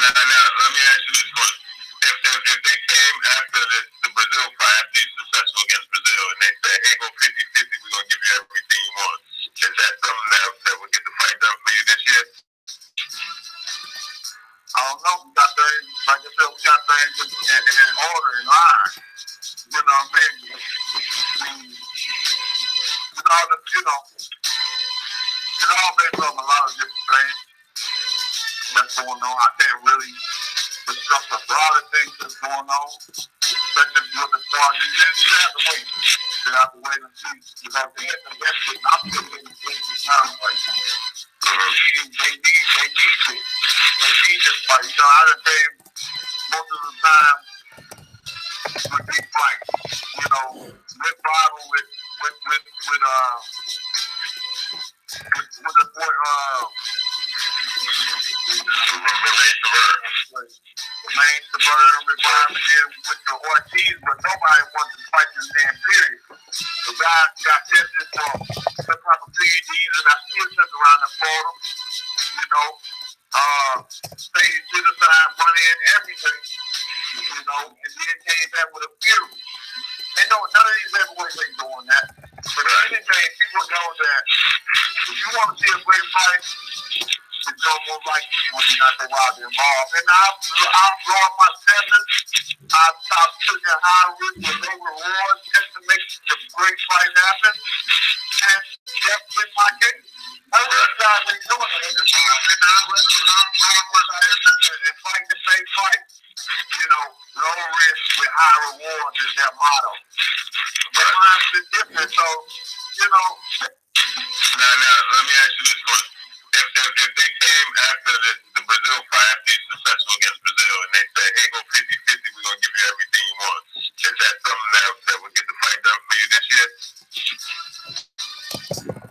Now, let me ask you this question. If they came after the Brazil fight, after he's successful against Brazil, and they said, hey, go 50-50, we're going to give you everything you want, is that something that would get the fight done for you this year? I don't know. We got things, like I said, we got things in order, in line. You know what I mean? It all based on a lot of different things that's going on. I can't really discuss a lot of things that's going on. Especially with the squad. You have to wait. You have to wait and see. Because they have to invest it. I'm still getting the time right now. They need it. They need this fight. You know, I done came most of the time with big fights. You know, with Bible, with the boy, Main Suburban revival again with the Ortiz, but nobody wants to fight this damn period. The guy got tested for some type of PEDs, and I still took around the photo. You know, stayed to the side, money and everything. You know, and then came back with a few. And no, none of these heavyweights ain't doing that. But anything, people know that if you want to see a great fight, it's almost like you when you're not the Wilder involved. And I've drawn my standards. I've taken high risk with no rewards just to make the great fight happen. And that's been my case. Other guys ain't doing it. I'm drawing my standards and fight the same fight. You know, low risk with high rewards is their motto. But mine's been different, so, you know. Now, let me ask you this question. If they came after the Brazil fight, after he's successful against Brazil, and they said, hey, go 50-50, we're going to give you everything you want, is that something that would get the fight done for you this year?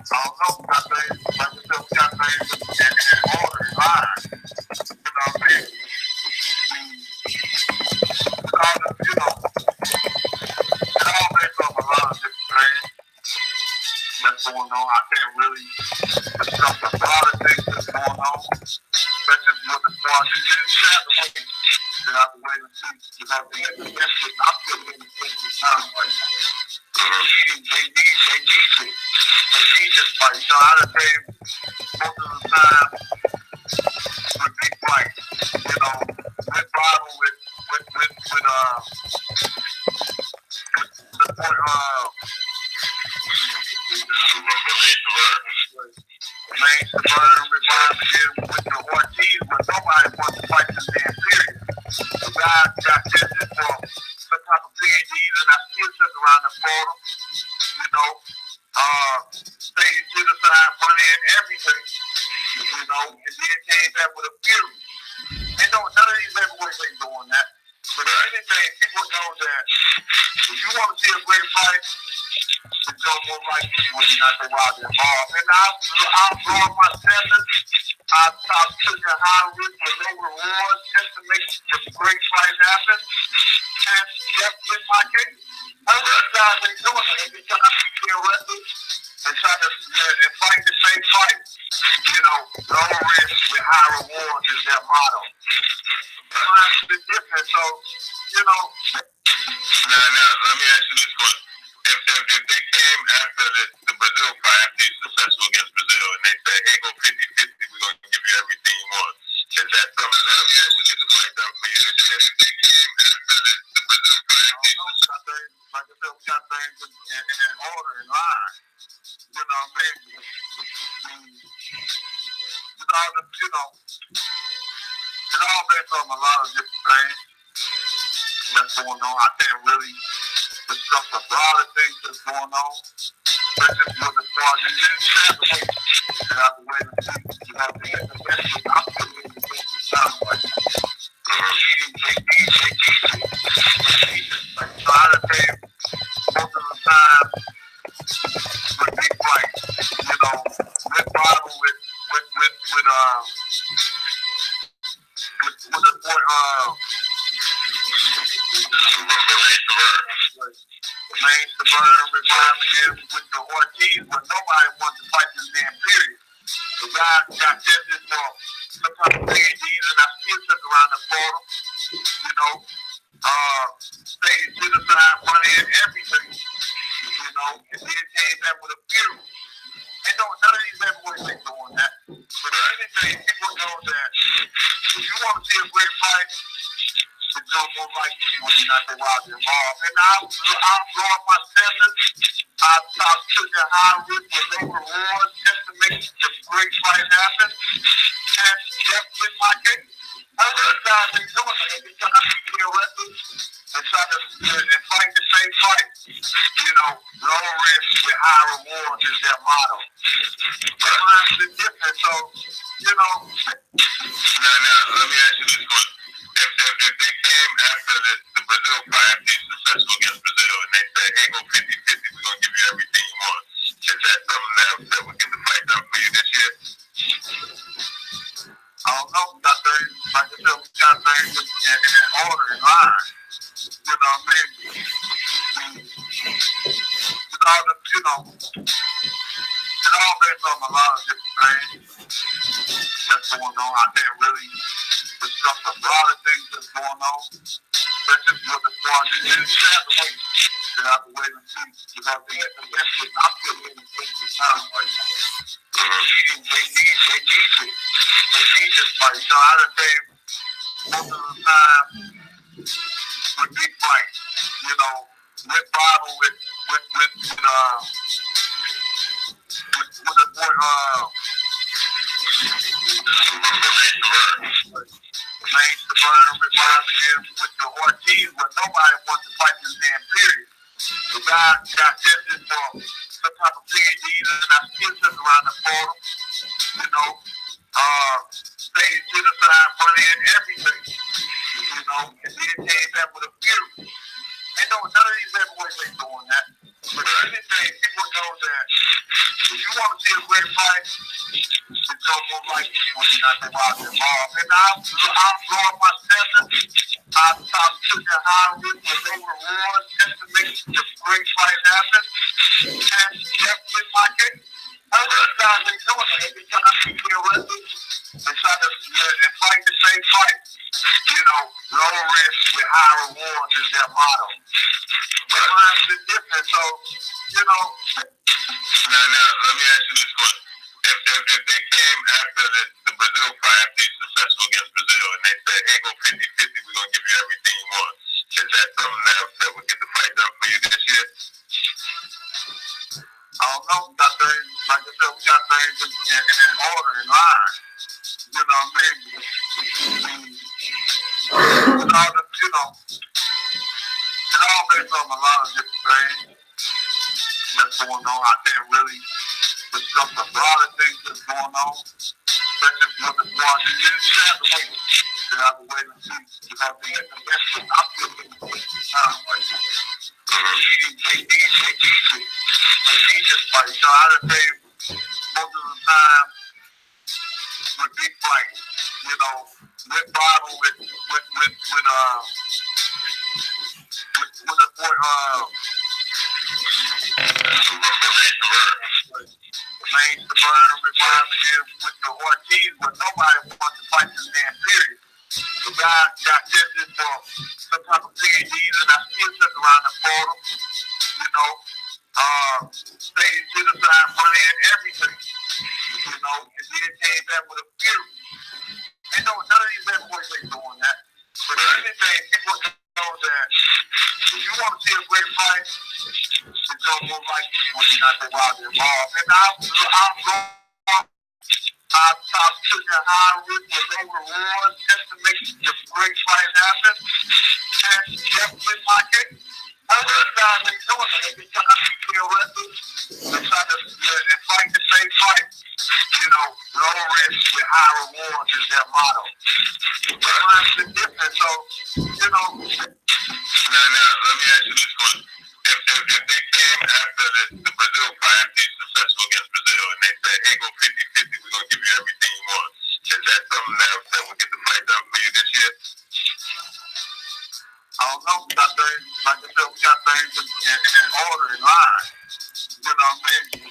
I don't know. We got things, like I said, we got things in order, in line. You know what I mean? It all based on a lot of different things that's going on. I can't really discuss a lot of things that's going on. Especially with the squad. You have to wait. You have to wait and see. Because they have to invest it. I'm still getting the time right now. They need it. They need this fight. You know, I done came most of the time with big fights. You know, with Bible, with Main Suburban revival again with the Ortiz, but nobody wants to fight this damn period. The guy got tested for some type of PEDs, and I still took around the photo. You know, stayed to the side, money and everything. You know, and then came back with a few. And no, none of these heavyweights ain't doing that. But anything, people know that if you want to see a great fight, it's almost like you when you're not the Wilder involved. And I've drawn my standards. I've taken high risk with no rewards just to make the great fight happen. And that's been my case. Other guys ain't doing it. They just trying to get arrested and try to fight the same fight. You know, low risk with high rewards is their motto. Mine's been different, so, you know. Now, let me ask you this question. If they came after the Brazil fight, after he's successful against Brazil, and they said, hey, go 50-50, we're going to give you everything you want, is that something that would get the fight done for you this year? If they came after the Brazil fight, I don't know. We got things, like I said, we got things in order, in line. You know what I mean? It all based on a lot of different things that's going on. I can't really discuss a lot of things that's going on. Especially with the squad. You have to wait and see. You have to get the best. I'm still getting the time right now. They need it. So I done came most of the time with big fights. You know, with Bible, with the boy, Main Suburban revival again with the Ortiz, but nobody wants to fight this damn period. The guy got tested for some type of PEDs, and I still took around if you want to see a great fight, it's going more likely to be Deontay Wilder involved. And I'm blowing my standards. I've putting a high risk with low rewards just to make the great fight happen. And that's been my case. Other guys ain't doing it. They try to be arrested and try to and fight the same fight. You know, low risk with high rewards is their motto. But mine's been different, so, you know. Now, let me ask you this one. If they came after the Brazil fight, after he's successful against Brazil, and they said, hey, go 50-50, we're going to give you everything you want, is that something that would get the fight done for you this year? I don't know. Like I said, we got things in order, in line. You know what I mean? It's all based on a lot of different things that's going on. I can't really discuss a lot of things that's going on. That's just what the squad is. You just have to wait. You have to wait and see. Because they had the best of I'm still waiting for the time right now. They need it. They need this fight. You know, I done came most of the time with big fights. You know, with Bible, with the boy, James the Burn reminds him with the Ortiz, but nobody wants to fight this damn period. The guy got tested for some type of PEDs and I still took around the portal. You know, stayed to the side, money and everything. You know, and then came back with a fury. And no, none of these heavyweights ain't doing that. But anything, people know that if you want to see a great fight, it's going more likely to be when you're not involved. And I'm blowing my standards. I've putting a high risk with low rewards just to make the great fight happen. And that's been my case. Other guys ain't doing it. They try to be arrested and try to and fight the same fight. You know, low risk with high rewards is their motto. But mine's been different, so, you know. Now, let me ask you this one. If they came after the Brazil fight, after he's successful against Brazil, and they said, hey, go 50-50, we're going to give you everything you want, is that something that would get the fight done for you this year? I don't know. We got things, like I said, we got things in order, in line. You know what I mean? It's all based on a lot of different things that's going on. I can't really discuss a lot of things that's going on. That's just what the squad is. You just have to wait. You have to wait and see. Because they had the best of I'm still getting the best of the time right now. They need it. They need this fight. You know, I done came most of the time with big fights. You know, with Bible, with the boy, James the Burn reminds him with the Ortiz, but nobody wants to fight this damn period. The guy got tested for some type of PEDs and I still took around the portal. You know, stayed to the side, money and everything. You know, and then came back with a fury. And no, none of these heavyweights ain't doing that. But anything, people know that if you want to see a great fight, it's going more likely to be when you're not involved. And I've putting a high risk with low rewards just to make the great fight happen. And that's been my case. Other guys ain't doing it. They try to be arrested and try to and fight the same fight. You know, low risk with high rewards is their motto. But mine's been different, so, you know. Now, let me ask you this one. If they came after the Brazil fight, after he's successful against Brazil, and they said, hey, go 50-50, we're going to give you everything you want, is that something that would get the fight done for you this year? I don't know. We got things, like I said, we got things in order, in line. You know what I mean?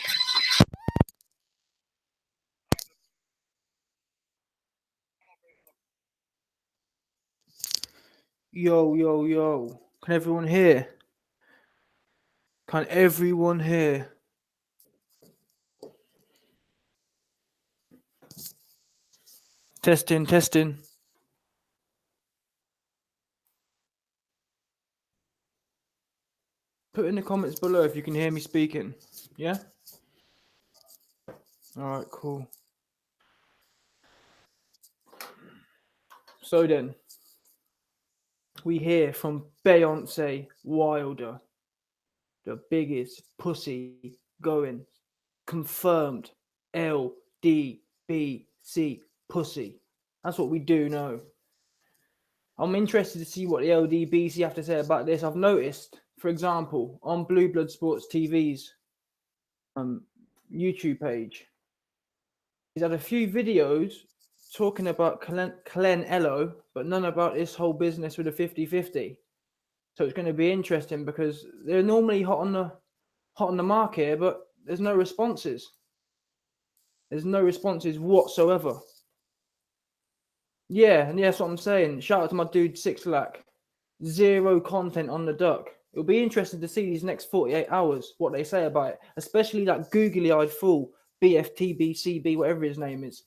Yo. Can everyone hear? Can everyone hear? Testing, testing. Put in the comments below if you can hear me speaking. Yeah? Alright, cool. So then, we hear from Deontay Wilder, the biggest pussy going, confirmed LDBC pussy. That's what we do know. I'm interested to see what the LDBC have to say about this. I've noticed, for example, on Blue Blood Sports TV's YouTube page, he's had a few videos talking about Canelo, but none about this whole business with the 50-50. So it's going to be interesting because they're normally hot on the mark here, but there's no responses. There's no responses whatsoever. Yeah, and that's what I'm saying. Shout out to my dude Six Lack. Zero content on the duck. It'll be interesting to see these next 48 hours what they say about it, especially that googly-eyed fool BFTBCB, whatever his name is.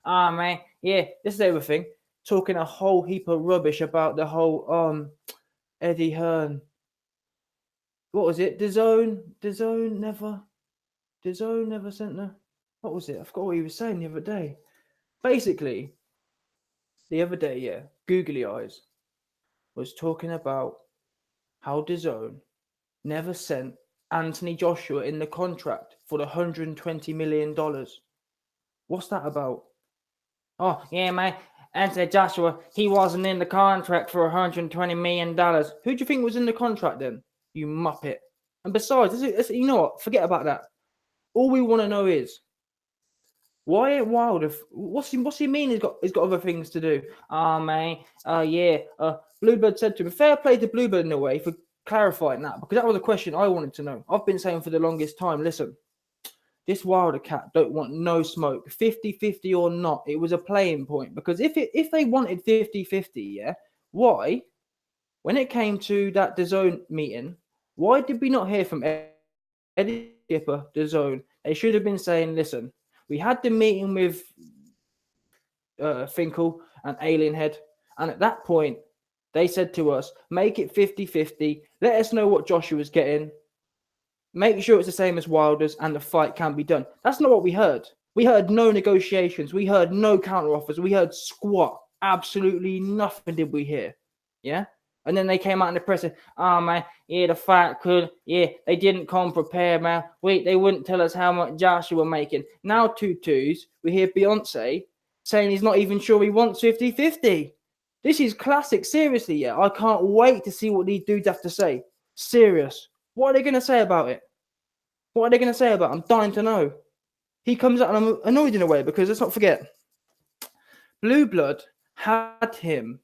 Ah, man, yeah, this is everything. Talking a whole heap of rubbish about the whole Eddie Hearn. What was it? DAZN never sent the. What was it? I forgot what he was saying the other day. Basically, the other day, yeah, Googly Eyes was talking about how DAZN never sent Anthony Joshua in the contract for the $120 million. What's that about? Oh, yeah, man. Anthony Joshua, he wasn't in the contract for $120 million. Who do you think was in the contract then? You muppet. And besides, you know what? Forget about that. All we want to know is, why ain't Wilder? What's he mean? He's got other things to do. Man. Yeah. Bluebird said to him, fair play to Bluebird in a way for clarifying that, because that was a question I wanted to know. I've been saying for the longest time, listen, this Wilder cat don't want no smoke, 50-50 or not. It was a playing point, because if they wanted 50-50, yeah, why, when it came to that DAZN meeting, why did we not hear from Eddie Skipper, DAZN? They should have been saying, listen, we had the meeting with Finkel and Alienhead, and at that point, they said to us, make it 50-50, let us know what Joshua's getting, make sure it's the same as Wilder's, and the fight can be done. That's not what we heard. We heard no negotiations, we heard no counter offers, we heard squat. Absolutely nothing did we hear. Yeah? And then they came out in the press and, oh, man, yeah, the fight could, yeah, they didn't come prepared, man. Wait, they wouldn't tell us how much Joshua making. Now 2-2s, we hear Beyonce saying he's not even sure he wants 50-50. This is classic, seriously, yeah. I can't wait to see what these dudes have to say. Serious. What are they going to say about it? What are they going to say about it? I'm dying to know. He comes out and I'm annoyed in a way, because let's not forget, Blue Blood had him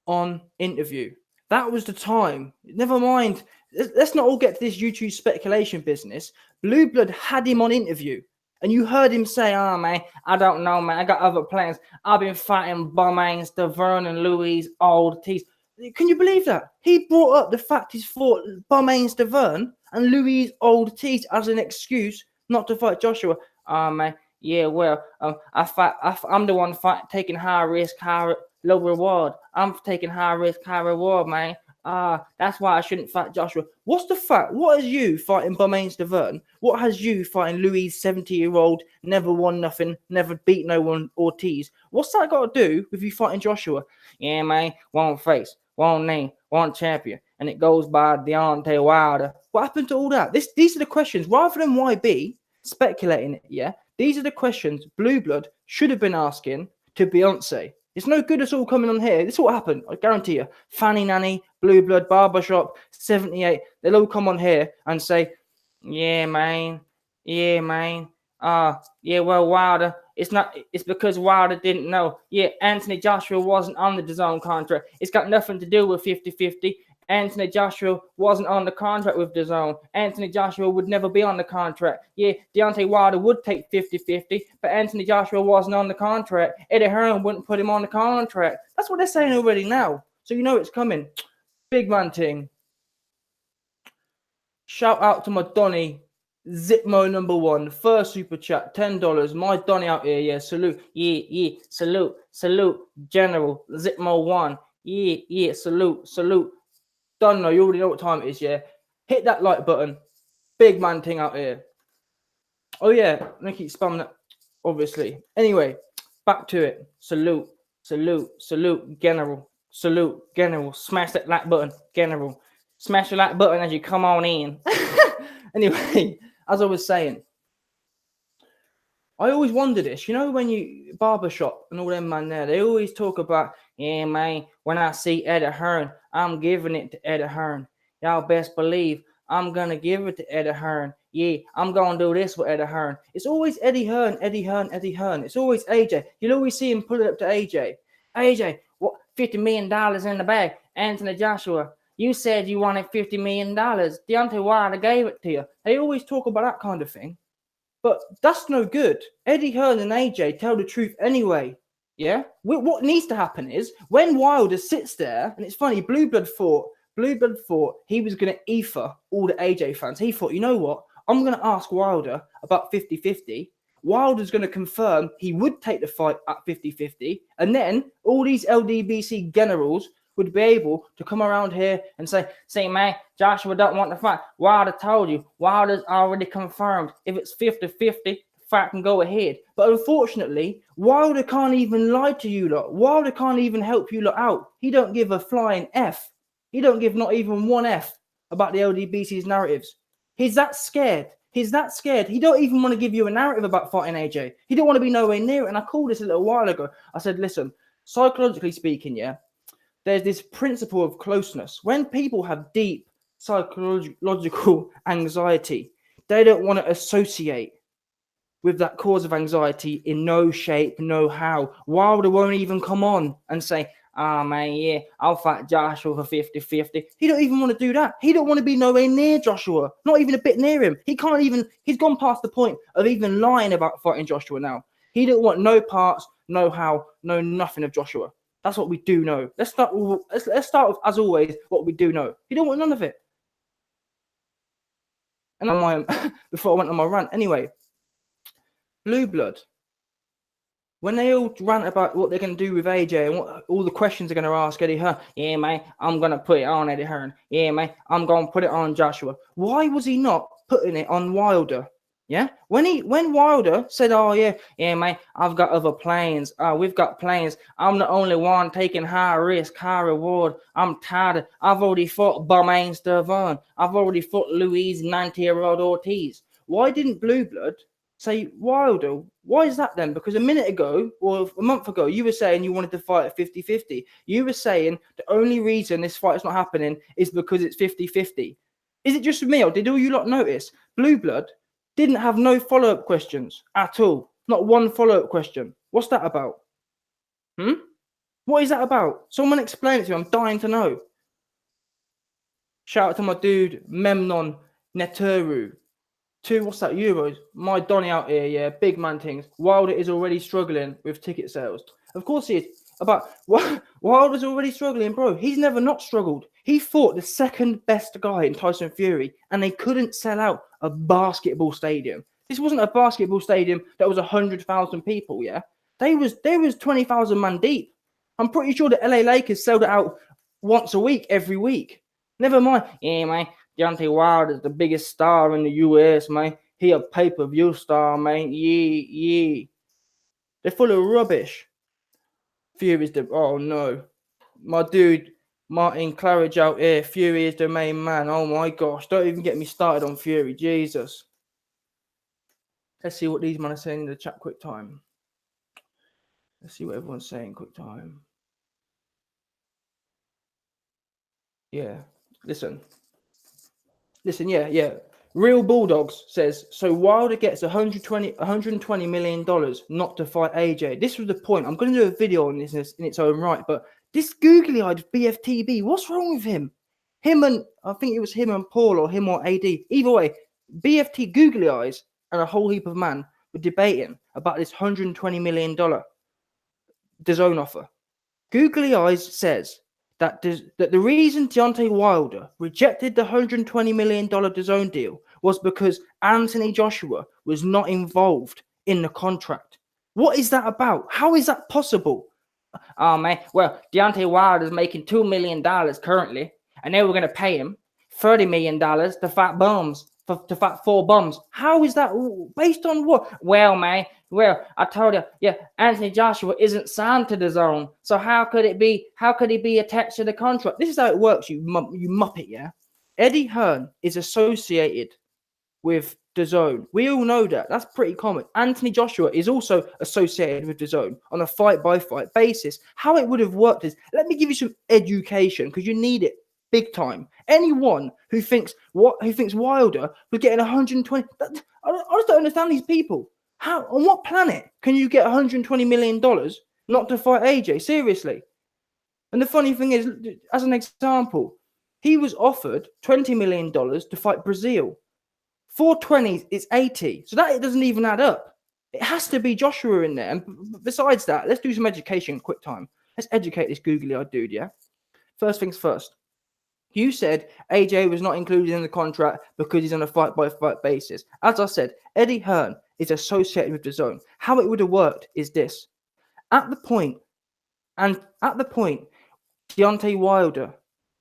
on interview. That was the time. Never mind. Let's not all get to this YouTube speculation business. Blue Blood had him on interview. And you heard him say, oh, man, I don't know, man. I got other plans. I've been fighting Bummains, DAZN, and Louis Ortiz. Can you believe that? He brought up the fact he's fought Bummains, DAZN, and Louis Ortiz as an excuse not to fight Joshua. Oh, man, yeah, well, I'm the one taking high risk, low reward. I'm taking high risk, high reward, man. That's why I shouldn't fight Joshua. What's the fact? What has you fighting Bummains DAZN? What has you fighting Louis, 70-year-old, never won nothing, never beat no one, Ortiz? What's that got to do with you fighting Joshua? Yeah, man, one face, one name, one champion, and it goes by Deontay Wilder. What happened to all that? These are the questions. Rather than YB speculating it, yeah, these are the questions Blue Blood should have been asking to Beyonce. It's no good us all coming on here. This is what happened. I guarantee you. Fanny Nanny, Blue Blood, Barbershop, 78. They'll all come on here and say, yeah, man. Yeah, man. Yeah, well, Wilder. It's because Wilder didn't know. Yeah, Anthony Joshua wasn't on the DAZN contract. It's got nothing to do with 50-50. Anthony Joshua wasn't on the contract with DAZN. Anthony Joshua would never be on the contract. Yeah, Deontay Wilder would take 50-50, but Anthony Joshua wasn't on the contract. Eddie Hearn wouldn't put him on the contract. That's what they're saying already now. So you know it's coming. Big man ting. Shout out to my Donny Zipmo number 1, first super chat, $10. My Donny out here, yeah, salute, yeah, salute, General, Zipmo 1, yeah, salute. Don't know, you already know what time it is, yeah. Hit that like button, big man thing out here. Oh yeah, I'm gonna keep spamming that, obviously. Anyway, back to it. Salute, General, smash that like button, General. Smash the like button as you come on in. Anyway, as I was saying, I always wonder this. You know, when you barbershop and all them man there, they always talk about, yeah, man, when I see Eddie Hearn, I'm giving it to Eddie Hearn. Y'all best believe I'm going to give it to Eddie Hearn. Yeah, I'm going to do this with Eddie Hearn. It's always Eddie Hearn. It's always AJ. You'll always see him pull it up to AJ. AJ, what, $50 million in the bag? Anthony Joshua, you said you wanted $50 million. Deontay Wilder gave it to you. They always talk about that kind of thing. But that's no good. Eddie Hearn and AJ tell the truth anyway. Yeah? What needs to happen is when Wilder sits there, and it's funny, Blue Blood thought he was going to ether all the AJ fans. He thought, you know what? I'm going to ask Wilder about 50-50. Wilder's going to confirm he would take the fight at 50-50. And then all these LDBC generals would be able to come around here and say, man, Joshua don't want the fight. Wilder told you. Wilder's already confirmed. If it's 50-50, the fight can go ahead. But unfortunately, Wilder can't even lie to you lot. Wilder can't even help you lot out. He don't give a flying F. He don't give not even one F about the LDBC's narratives. He's that scared. He don't even want to give you a narrative about fighting AJ. He don't want to be nowhere near it. And I called this a little while ago. I said, listen, psychologically speaking, yeah, there's this principle of closeness. When people have deep psychological anxiety, they don't want to associate with that cause of anxiety in no shape, no how. Wilder won't even come on and say, man, yeah, I'll fight Joshua for 50-50. He don't even want to do that. He don't want to be nowhere near Joshua, not even a bit near him. He's gone past the point of even lying about fighting Joshua now. He don't want no parts, no how, no nothing of Joshua. That's what we do know. Let's start with, as always, what we do know. You don't want none of it. And before I went on my rant, anyway, Blue Blood, when they all rant about what they're going to do with AJ and what all the questions they're going to ask Eddie Hearn, yeah, man, I'm going to put it on Eddie Hearn. Yeah, man, I'm going to put it on Joshua. Why was he not putting it on Wilder? Yeah, when Wilder said, "Oh yeah, man, I've got other plans. We've got plans. I'm the only one taking high risk, high reward. I'm tired. I've already fought Bowman DAZN. I've already fought Louise 90-year-old Ortiz." Why didn't Blue Blood say Wilder? Why is that then? Because a minute ago or a month ago, you were saying you wanted to fight at 50-50. You were saying the only reason this fight is not happening is because it's 50-50. Is it just me, or did all you lot notice Blue Blood didn't have no follow-up questions at all? Not one follow-up question. What's that about? What is that about? Someone explain it to me. I'm dying to know. Shout out to my dude, Memnon Neturu. What's that, euros? My Donny out here, yeah. Big man things. Wilder is already struggling with ticket sales. Of course he is. Wilder's already struggling, bro. He's never not struggled. He fought the second best guy in Tyson Fury, and they couldn't sell out a basketball stadium. This wasn't a basketball stadium that was 100,000 people, yeah? There was 20,000 man deep. I'm pretty sure the LA Lakers sold it out once a week, every week. Never mind. Yeah, man. Deontay Wilder is the biggest star in the US, man. He a pay-per-view star, man. Yeah. They're full of rubbish. Fury is oh no. My dude, Martin Claridge out here. Fury is the main man. Oh my gosh. Don't even get me started on Fury. Jesus. Let's see what these men are saying in the chat quick time. Let's see what everyone's saying quick time. Yeah. Listen, yeah. Real Bulldogs says, so Wilder gets $120 million not to fight AJ. This was the point. I'm going to do a video on this in its own right, but this googly-eyed BFTB, what's wrong with him? I think it was him and Paul, or him or AD. Either way, BFT googly eyes and a whole heap of man were debating about this $120 million DAZN offer. Googly eyes says that the reason Deontay Wilder rejected the $120 million DAZN deal was because Anthony Joshua was not involved in the contract. What is that about? How is that possible? Oh, man. Well, Deontay Wilder is making $2 million currently, and they were going to pay him $30 million to fight bums, to fight 4 bums. How is that? Based on what? Well, man, well, I told you, yeah, Anthony Joshua isn't signed to DAZN, so how could he be attached to the contract? This is how it works, you muppet, yeah? Eddie Hearn is associated with DAZN. We all know that. That's pretty common. Anthony Joshua is also associated with DAZN on a fight-by-fight basis. How it would have worked is, let me give you some education, because you need it big time. Anyone who thinks Wilder was getting 120, I just don't understand these people. How, on what planet can you get $120 million not to fight AJ? Seriously. And the funny thing is, as an example, he was offered $20 million to fight Brazil. 420 is 80. So that it doesn't even add up. It has to be Joshua in there. And besides that, let's do some education quick time. Let's educate this googly-eyed dude, yeah? First things first. You said AJ was not included in the contract because he's on a fight-by-fight basis. As I said, Eddie Hearn is associated with DAZN. How it would have worked is this. At the point, Deontay Wilder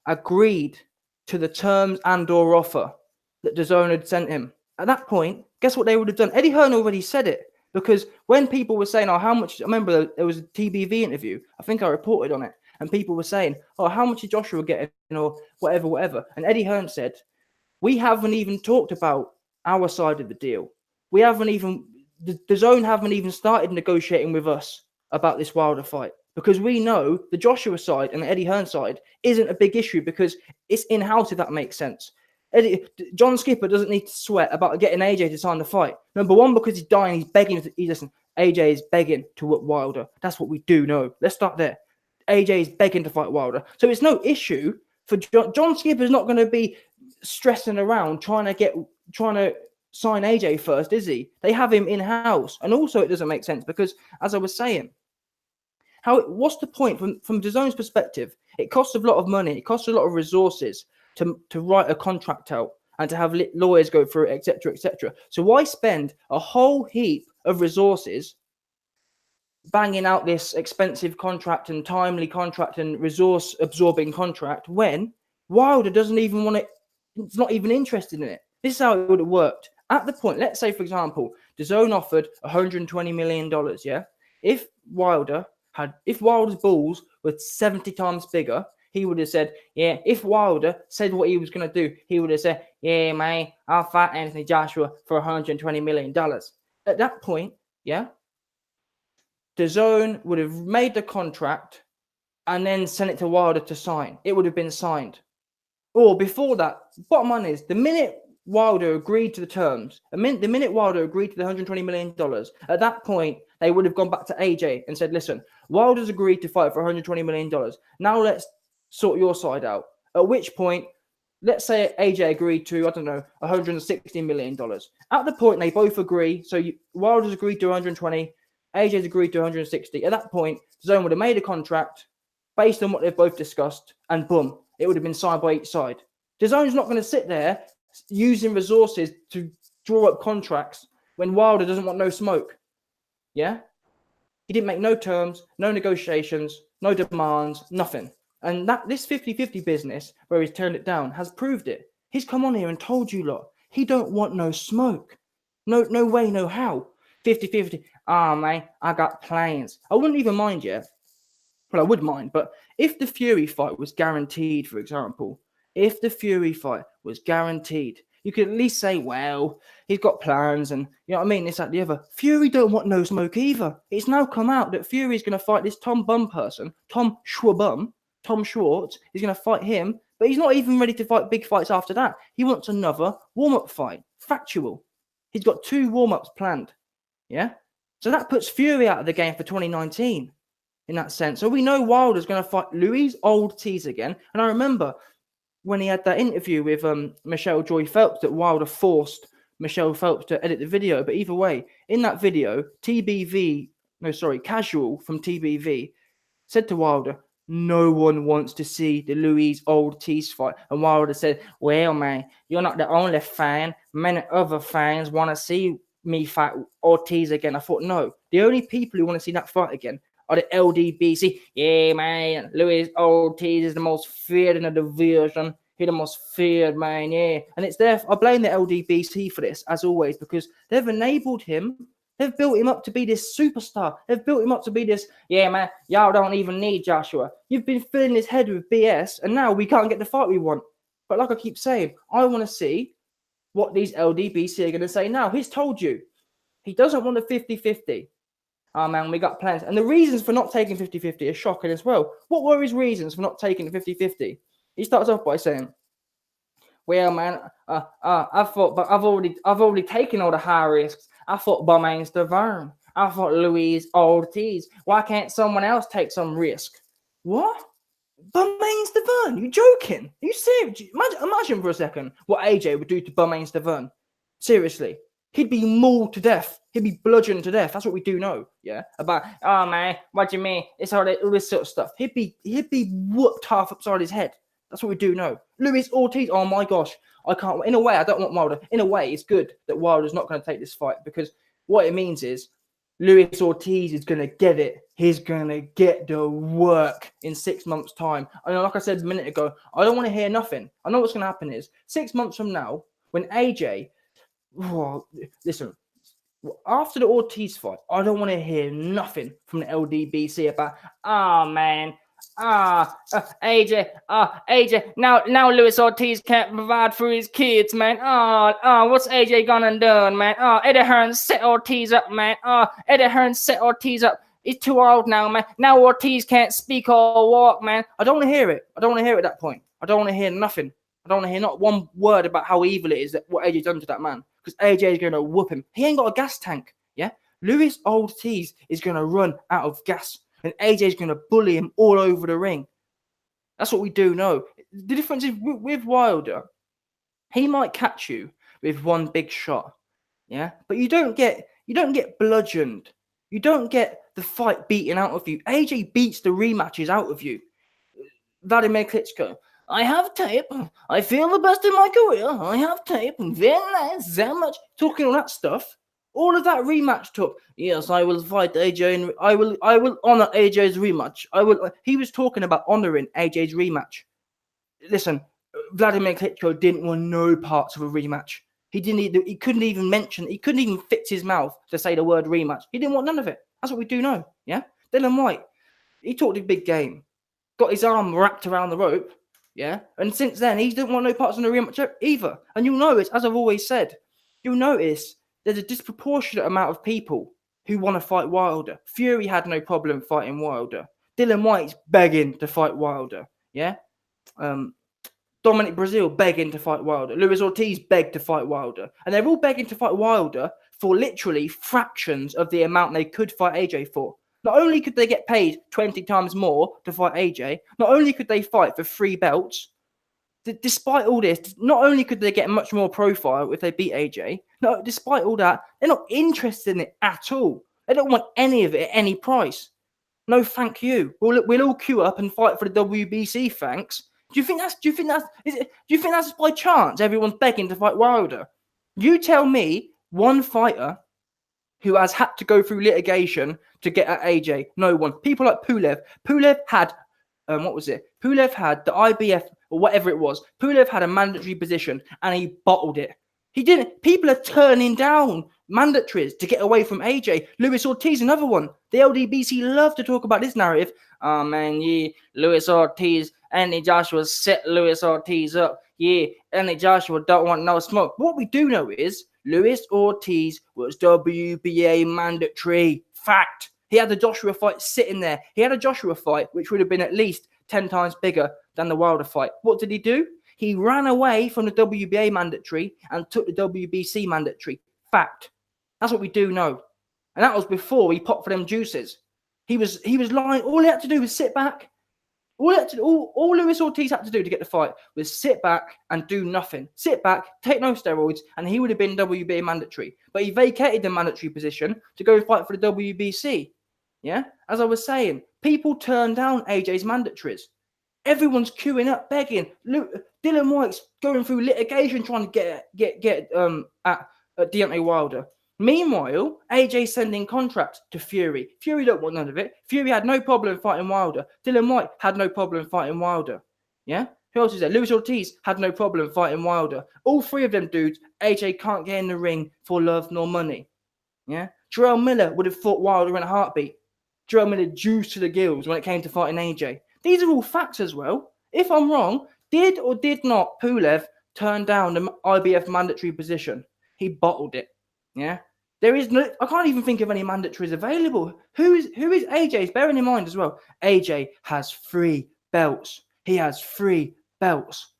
agreed to the terms and/or offer that DAZN had sent him. At that point, guess what they would have done? Eddie Hearn already said it, because when people were saying, oh, how much, I remember there was a TBV interview, I think I reported on it, and people were saying, oh, how much is Joshua getting, or whatever. And Eddie Hearn said, we haven't even talked about our side of the deal. We haven't even, the DAZN haven't even started negotiating with us about this Wilder fight, because we know the Joshua side and the Eddie Hearn side isn't a big issue because it's in-house, if that makes sense. John Skipper doesn't need to sweat about getting AJ to sign the fight. Number one, because he's dying, he's begging. Listen, AJ is begging to whip Wilder. That's what we do know. Let's start there. AJ is begging to fight Wilder. So it's no issue for John Skipper's not going to be stressing around trying to sign AJ first, is he? They have him in-house. And also it doesn't make sense because, as I was saying, what's the point from DAZN's perspective? It costs a lot of money. It costs a lot of resources to write a contract out and to have lawyers go through it, etc., etc. So why spend a whole heap of resources banging out this expensive contract and timely contract and resource-absorbing contract when Wilder doesn't even want it? It's not even interested in it. This is how it would have worked. At the point, let's say, for example, DAZN offered $120 million, yeah? If Wilder's balls were 70 times bigger, he would have said, yeah, if Wilder said what he was going to do, he would have said, yeah, man, I'll fight Anthony Joshua for $120 million. At that point, yeah, DAZN would have made the contract and then sent it to Wilder to sign. It would have been signed. Or before that, bottom line is, the minute Wilder agreed to the terms, the minute Wilder agreed to the $120 million, at that point, they would have gone back to AJ and said, listen, Wilder's agreed to fight for $120 million. Now let's sort your side out. At which point, let's say AJ agreed to, I don't know, $160 million. At the point, they both agree. So Wilder's agreed to 120, AJ's agreed to 160. At that point, DAZN would have made a contract based on what they've both discussed, and boom, it would have been signed by each side. DAZN's not going to sit there using resources to draw up contracts when Wilder doesn't want no smoke. Yeah? He didn't make no terms, no negotiations, no demands, nothing. And this 50-50 business, where he's turned it down, has proved it. He's come on here and told you lot, he don't want no smoke. No way, no how. 50-50. Man, I got plans. I wouldn't even mind yet. Well, I would mind, but if the Fury fight was guaranteed, for example, if the Fury fight was guaranteed, you could at least say, well, he's got plans and, you know what I mean, this, that, the other. Fury don't want no smoke either. It's now come out that Fury's going to fight this Tom Schwartz. He's going to fight him, but he's not even ready to fight big fights after that. He wants another warm-up fight. Factual. He's got 2 warm-ups planned. Yeah? So that puts Fury out of the game for 2019 in that sense. So we know Wilder's going to fight Luis Ortiz again. And I remember when he had that interview with Michelle Joy Phelps that Wilder forced Michelle Phelps to edit the video. But either way, in that video, Casual from TBV said to Wilder, No one wants to see the Luis Ortiz fight. And Wilder said, well, man, you're not the only fan. Many other fans want to see me fight Ortiz again. I thought, no. The only people who want to see that fight again are the LDBC. Yeah, man, Luis Ortiz is the most feared in the division. He's the most feared, man, yeah. And it's there. I blame the LDBC for this, as always, because they've enabled him. They've built him up to be this superstar. They've built him up to be this, yeah, man, y'all don't even need Joshua. You've been filling his head with BS, and now we can't get the fight we want. But like I keep saying, I want to see what these LDBC are going to say now. He's told you. He doesn't want a 50-50. Oh, man, we got plans. And the reasons for not taking 50-50 are shocking as well. What were his reasons for not taking the 50-50? He starts off by saying, well, man, I thought, but I've already taken all the high risks. I fought Beaumains DAZN. I fought Luis Ortiz. Why can't someone else take some risk? What? Beaumains DAZN? You joking? Are you serious? Imagine for a second what AJ would do to Beaumains DAZN. Seriously. He'd be mauled to death. He'd be bludgeoned to death. That's what we do know. Yeah. About, oh man, what do you mean? It's all this sort of stuff. He'd be whooped half upside his head. That's what we do know. Luis Ortiz, oh my gosh. I can't. In a way, I don't want Wilder. In a way, it's good that Wilder's not going to take this fight, because what it means is Luis Ortiz is going to get it. He's going to get the work in 6 months' time. And like I said a minute ago, I don't want to hear nothing. I know what's going to happen is 6 months from now, when AJ, listen, after the Ortiz fight, I don't want to hear nothing from the LDBC about, oh man, AJ, now Luis Ortiz can't provide for his kids, man. What's AJ gonna do, man? Eddie Hearn set Ortiz up, man. Eddie Hearn set Ortiz up. He's too old now, man. Now Ortiz can't speak or walk, man. I don't want to hear it. I don't want to hear it at that point. I don't want to hear nothing. I don't want to hear not one word about how evil it is that what AJ done to that man, because AJ is going to whoop him. He ain't got a gas tank, yeah? Luis Ortiz is going to run out of gas, and AJ is going to bully him all over the ring. That's what we do know. The difference is with Wilder, he might catch you with one big shot, yeah? But you don't get bludgeoned. You don't get the fight beaten out of you. AJ beats the rematches out of you. Vladimir Klitschko, I have tape. I feel the best in my career. I have tape. Very nice. That much. Talking all that stuff. All of that rematch took. Yes, I will fight AJ and I will honor AJ's rematch. He was talking about honoring AJ's rematch. Listen, Vladimir Klitschko didn't want no parts of a rematch. He couldn't even fix his mouth to say the word rematch. He didn't want none of it. That's what we do know. Yeah? Dillian Whyte, he talked a big game. Got his arm wrapped around the rope. Yeah, and since then he didn't want no parts in the rematch either. And you'll notice, as I've always said, you'll notice there's a disproportionate amount of people who want to fight Wilder. Fury had no problem fighting Wilder. Dillian Whyte's begging to fight Wilder. Yeah, Dominic Brazil begging to fight Wilder. Luis Ortiz begged to fight Wilder, and they're all begging to fight Wilder for literally fractions of the amount they could fight AJ for. Not only could they get paid 20 times more to fight AJ, not only could they fight for 3 belts, despite all this, not only could they get much more profile if they beat AJ, no, despite all that, they're not interested in it at all. They don't want any of it at any price. No, thank you. We'll all queue up and fight for the WBC, thanks. Do you think that's by chance everyone's begging to fight Wilder? You tell me one fighter who has had to go through litigation to get at AJ. No one. People like Pulev. Pulev had, Pulev had the IBF or whatever it was. Pulev had a mandatory position and he bottled it. He didn't. People are turning down mandatories to get away from AJ. Luis Ortiz, another one. The LDBC love to talk about this narrative. Oh man, yeah, Luis Ortiz, Anthony Joshua set Luis Ortiz up. Yeah, Anthony Joshua don't want no smoke. What we do know is Luis Ortiz was WBA mandatory. Fact. He had the Joshua fight sitting there. He had a Joshua fight which would have been at least 10 times bigger than the Wilder fight. What did he do? He ran away from the WBA mandatory and took the WBC mandatory. Fact. That's what we do know. And that was before he popped for them juices. He was lying. All he had to do was sit back. All Luis Ortiz had to do to get the fight was sit back and do nothing. Sit back, take no steroids, and he would have been WBA mandatory. But he vacated the mandatory position to go fight for the WBC. Yeah? As I was saying, People turn down AJ's mandatories. Everyone's queuing up, begging. Dylan White's going through litigation trying to get at Deontay Wilder. Meanwhile, AJ's sending contracts to Fury. Fury don't want none of it. Fury had no problem fighting Wilder. Dylan White had no problem fighting Wilder. Yeah? Who else is there? Luis Ortiz had no problem fighting Wilder. All three of them dudes, AJ can't get in the ring for love nor money. Yeah? Jarrell Miller would have fought Wilder in a heartbeat. Jarrell Miller juiced to the gills when it came to fighting AJ. These are all facts as well. If I'm wrong, did or did not Pulev turn down the IBF mandatory position? He bottled it. Yeah? There is no, I can't even think of any mandatories available. Who is AJ's? Bearing in mind as well, AJ has 3 belts. He has 3 belts.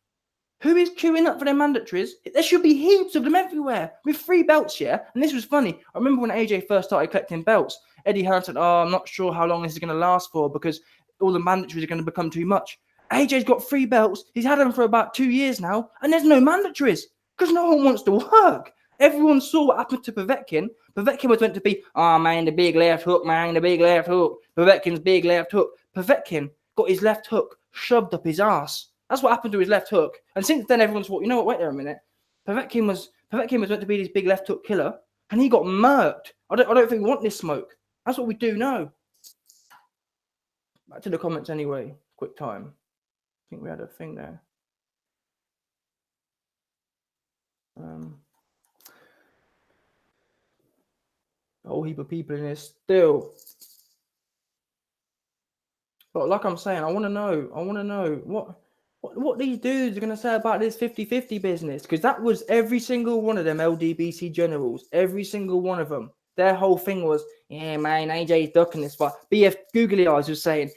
Who is queuing up for their mandatories? There should be heaps of them everywhere with 3 belts, yeah? And this was funny. I remember when AJ first started collecting belts, Eddie Hearn said, I'm not sure how long this is going to last for because all the mandatories are going to become too much. AJ's got 3 belts. He's had them for about 2 years now, and there's no mandatories because no one wants to work. Everyone saw what happened to Povetkin. Povetkin was meant to be, man, the big left hook, man, the big left hook. Povetkin's big left hook. Povetkin got his left hook shoved up his ass. That's what happened to his left hook. And since then, everyone's thought, you know what, wait there a minute. Povetkin was meant to be this big left hook killer, and he got murked. I don't think we want this smoke. That's what we do know. Back to the comments anyway. Quick time. I think we had a thing there. A whole heap of people in here still. But like I'm saying, I want to know what these dudes are going to say about this 50-50 business. Because that was every single one of them LDBC generals. Every single one of them. Their whole thing was, yeah, man, AJ's ducking this fight. BF Googly Eyes was saying,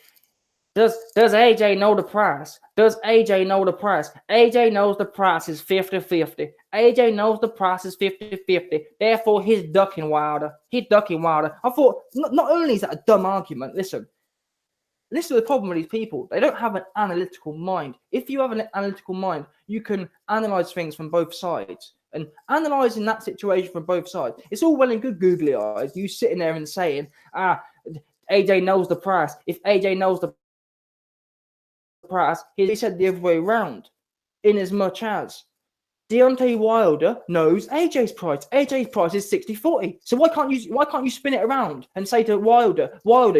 Does AJ know the price? Does AJ know the price? AJ knows the price is 50-50. AJ knows the price is 50-50. Therefore, he's ducking Wilder. He's ducking Wilder. I thought, not only is that a dumb argument, listen to the problem with these people. They don't have an analytical mind. If you have an analytical mind, you can analyze things from both sides. And analyzing that situation from both sides, it's all well and good, Googly Eyes, you sitting there and saying, AJ knows the price. If AJ knows the price, he said the other way around. In as much as Deontay Wilder knows AJ's price. AJ's price is 60-40. So why can't you spin it around and say to Wilder,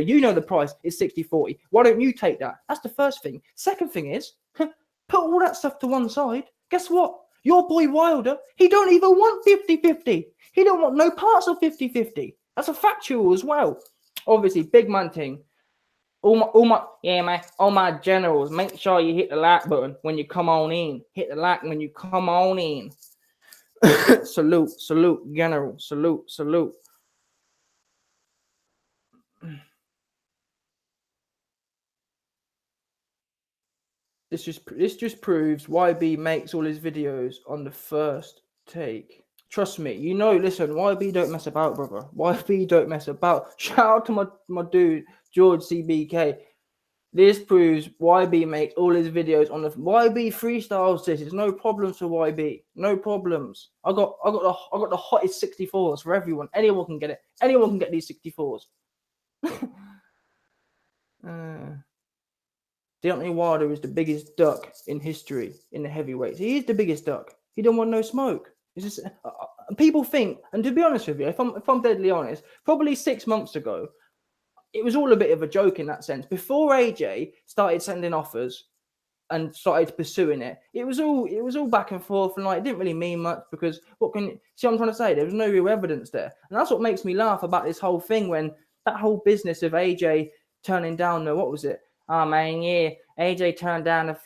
you know the price is 60-40. Why don't you take that? That's the first thing. Second thing is, put all that stuff to one side. Guess what? Your boy Wilder, he don't even want 50-50. He don't want no parts of 50-50. That's a factual as well. Obviously, big man thing. All my generals, make sure you hit the like button when you come on in. Hit the like when you come on in. Salute, general. Salute. This just proves YB makes all his videos on the first take. Trust me, listen, YB don't mess about, brother. YB don't mess about. Shout out to my dude, George CBK. This proves YB makes all his videos on the YB freestyles. This is no problems for YB. No problems. I got the hottest 64s for everyone. Anyone can get it. Anyone can get these 64s. Deontay Wilder is the biggest duck in history in the heavyweights. He is the biggest duck. He don't want no smoke. It's just people think, and to be honest with you, if I'm deadly honest, probably 6 months ago, it was all a bit of a joke in that sense. Before AJ started sending offers and started pursuing it, it was all back and forth, and it didn't really mean much because what I'm trying to say? There was no real evidence there, and that's what makes me laugh about this whole thing when that whole business of AJ turning down what was it? Oh man, yeah, AJ turned down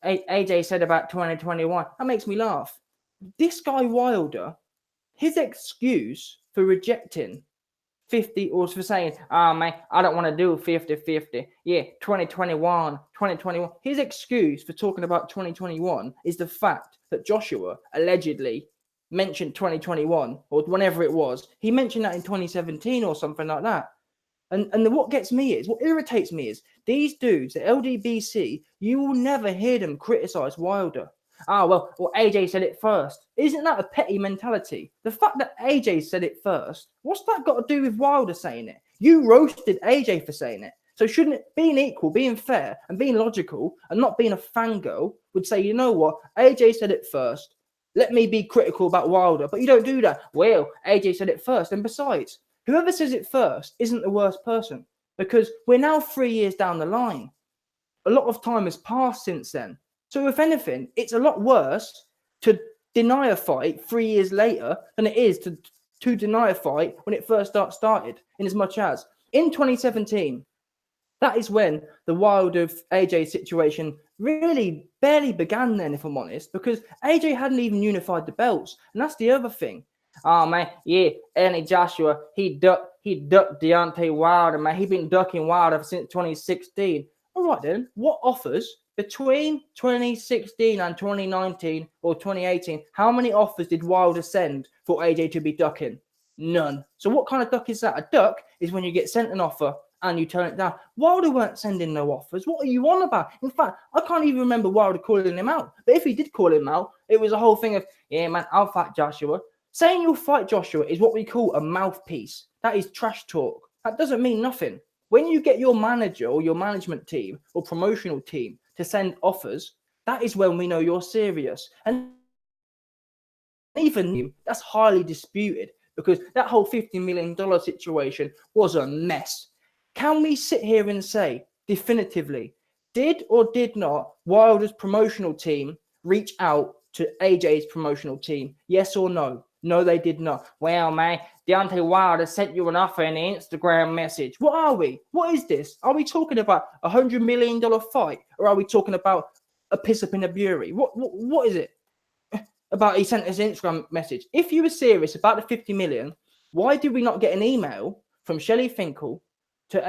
AJ said about 2021. That makes me laugh. This guy Wilder, his excuse for rejecting 50 or for saying, man, I don't want to do 50-50. Yeah, 2021. His excuse for talking about 2021 is the fact that Joshua allegedly mentioned 2021 or whenever it was. He mentioned that in 2017 or something like that. And what gets me is, what irritates me is, these dudes, the LDBC, you will never hear them criticize Wilder. Well, AJ said it first. Isn't that a petty mentality? The fact that AJ said it first, what's that got to do with Wilder saying it? You roasted AJ for saying it. So shouldn't it, being equal, being fair, and being logical, and not being a fangirl, would say, you know what, AJ said it first. Let me be critical about Wilder, but you don't do that. Well, AJ said it first, and besides, whoever says it first isn't the worst person, because we're now 3 years down the line. A lot of time has passed since then. So if anything, it's a lot worse to deny a fight 3 years later than it is to deny a fight when it first started, in as much as in 2017, that is when the Wilder AJ situation really barely began then, if I'm honest, because AJ hadn't even unified the belts. And that's the other thing. Oh, man, yeah, Anthony Joshua, he ducked Deontay Wilder, man. He's been ducking Wilder since 2016. All right, then, what offers between 2016 and 2019 or 2018, how many offers did Wilder send for AJ to be ducking? None. So what kind of duck is that? A duck is when you get sent an offer and you turn it down. Wilder weren't sending no offers. What are you on about? In fact, I can't even remember Wilder calling him out. But if he did call him out, it was a whole thing of, yeah, man, I'll fight Joshua. Saying you'll fight Joshua is what we call a mouthpiece. That is trash talk. That doesn't mean nothing. When you get your manager or your management team or promotional team to send offers, that is when we know you're serious. And even that's highly disputed, because that whole $50 million situation was a mess. Can we sit here and say definitively, did or did not Wilder's promotional team reach out to AJ's promotional team? Yes or no? No, they did not. Well, man, Deontay Wilder sent you an offer in an Instagram message. What are we? What is this? Are we talking about a $100 million fight? Or are we talking about a piss up in a brewery? What is it? About he sent us an Instagram message. If you were serious about the 50 million, why did we not get an email from Shelley Finkel to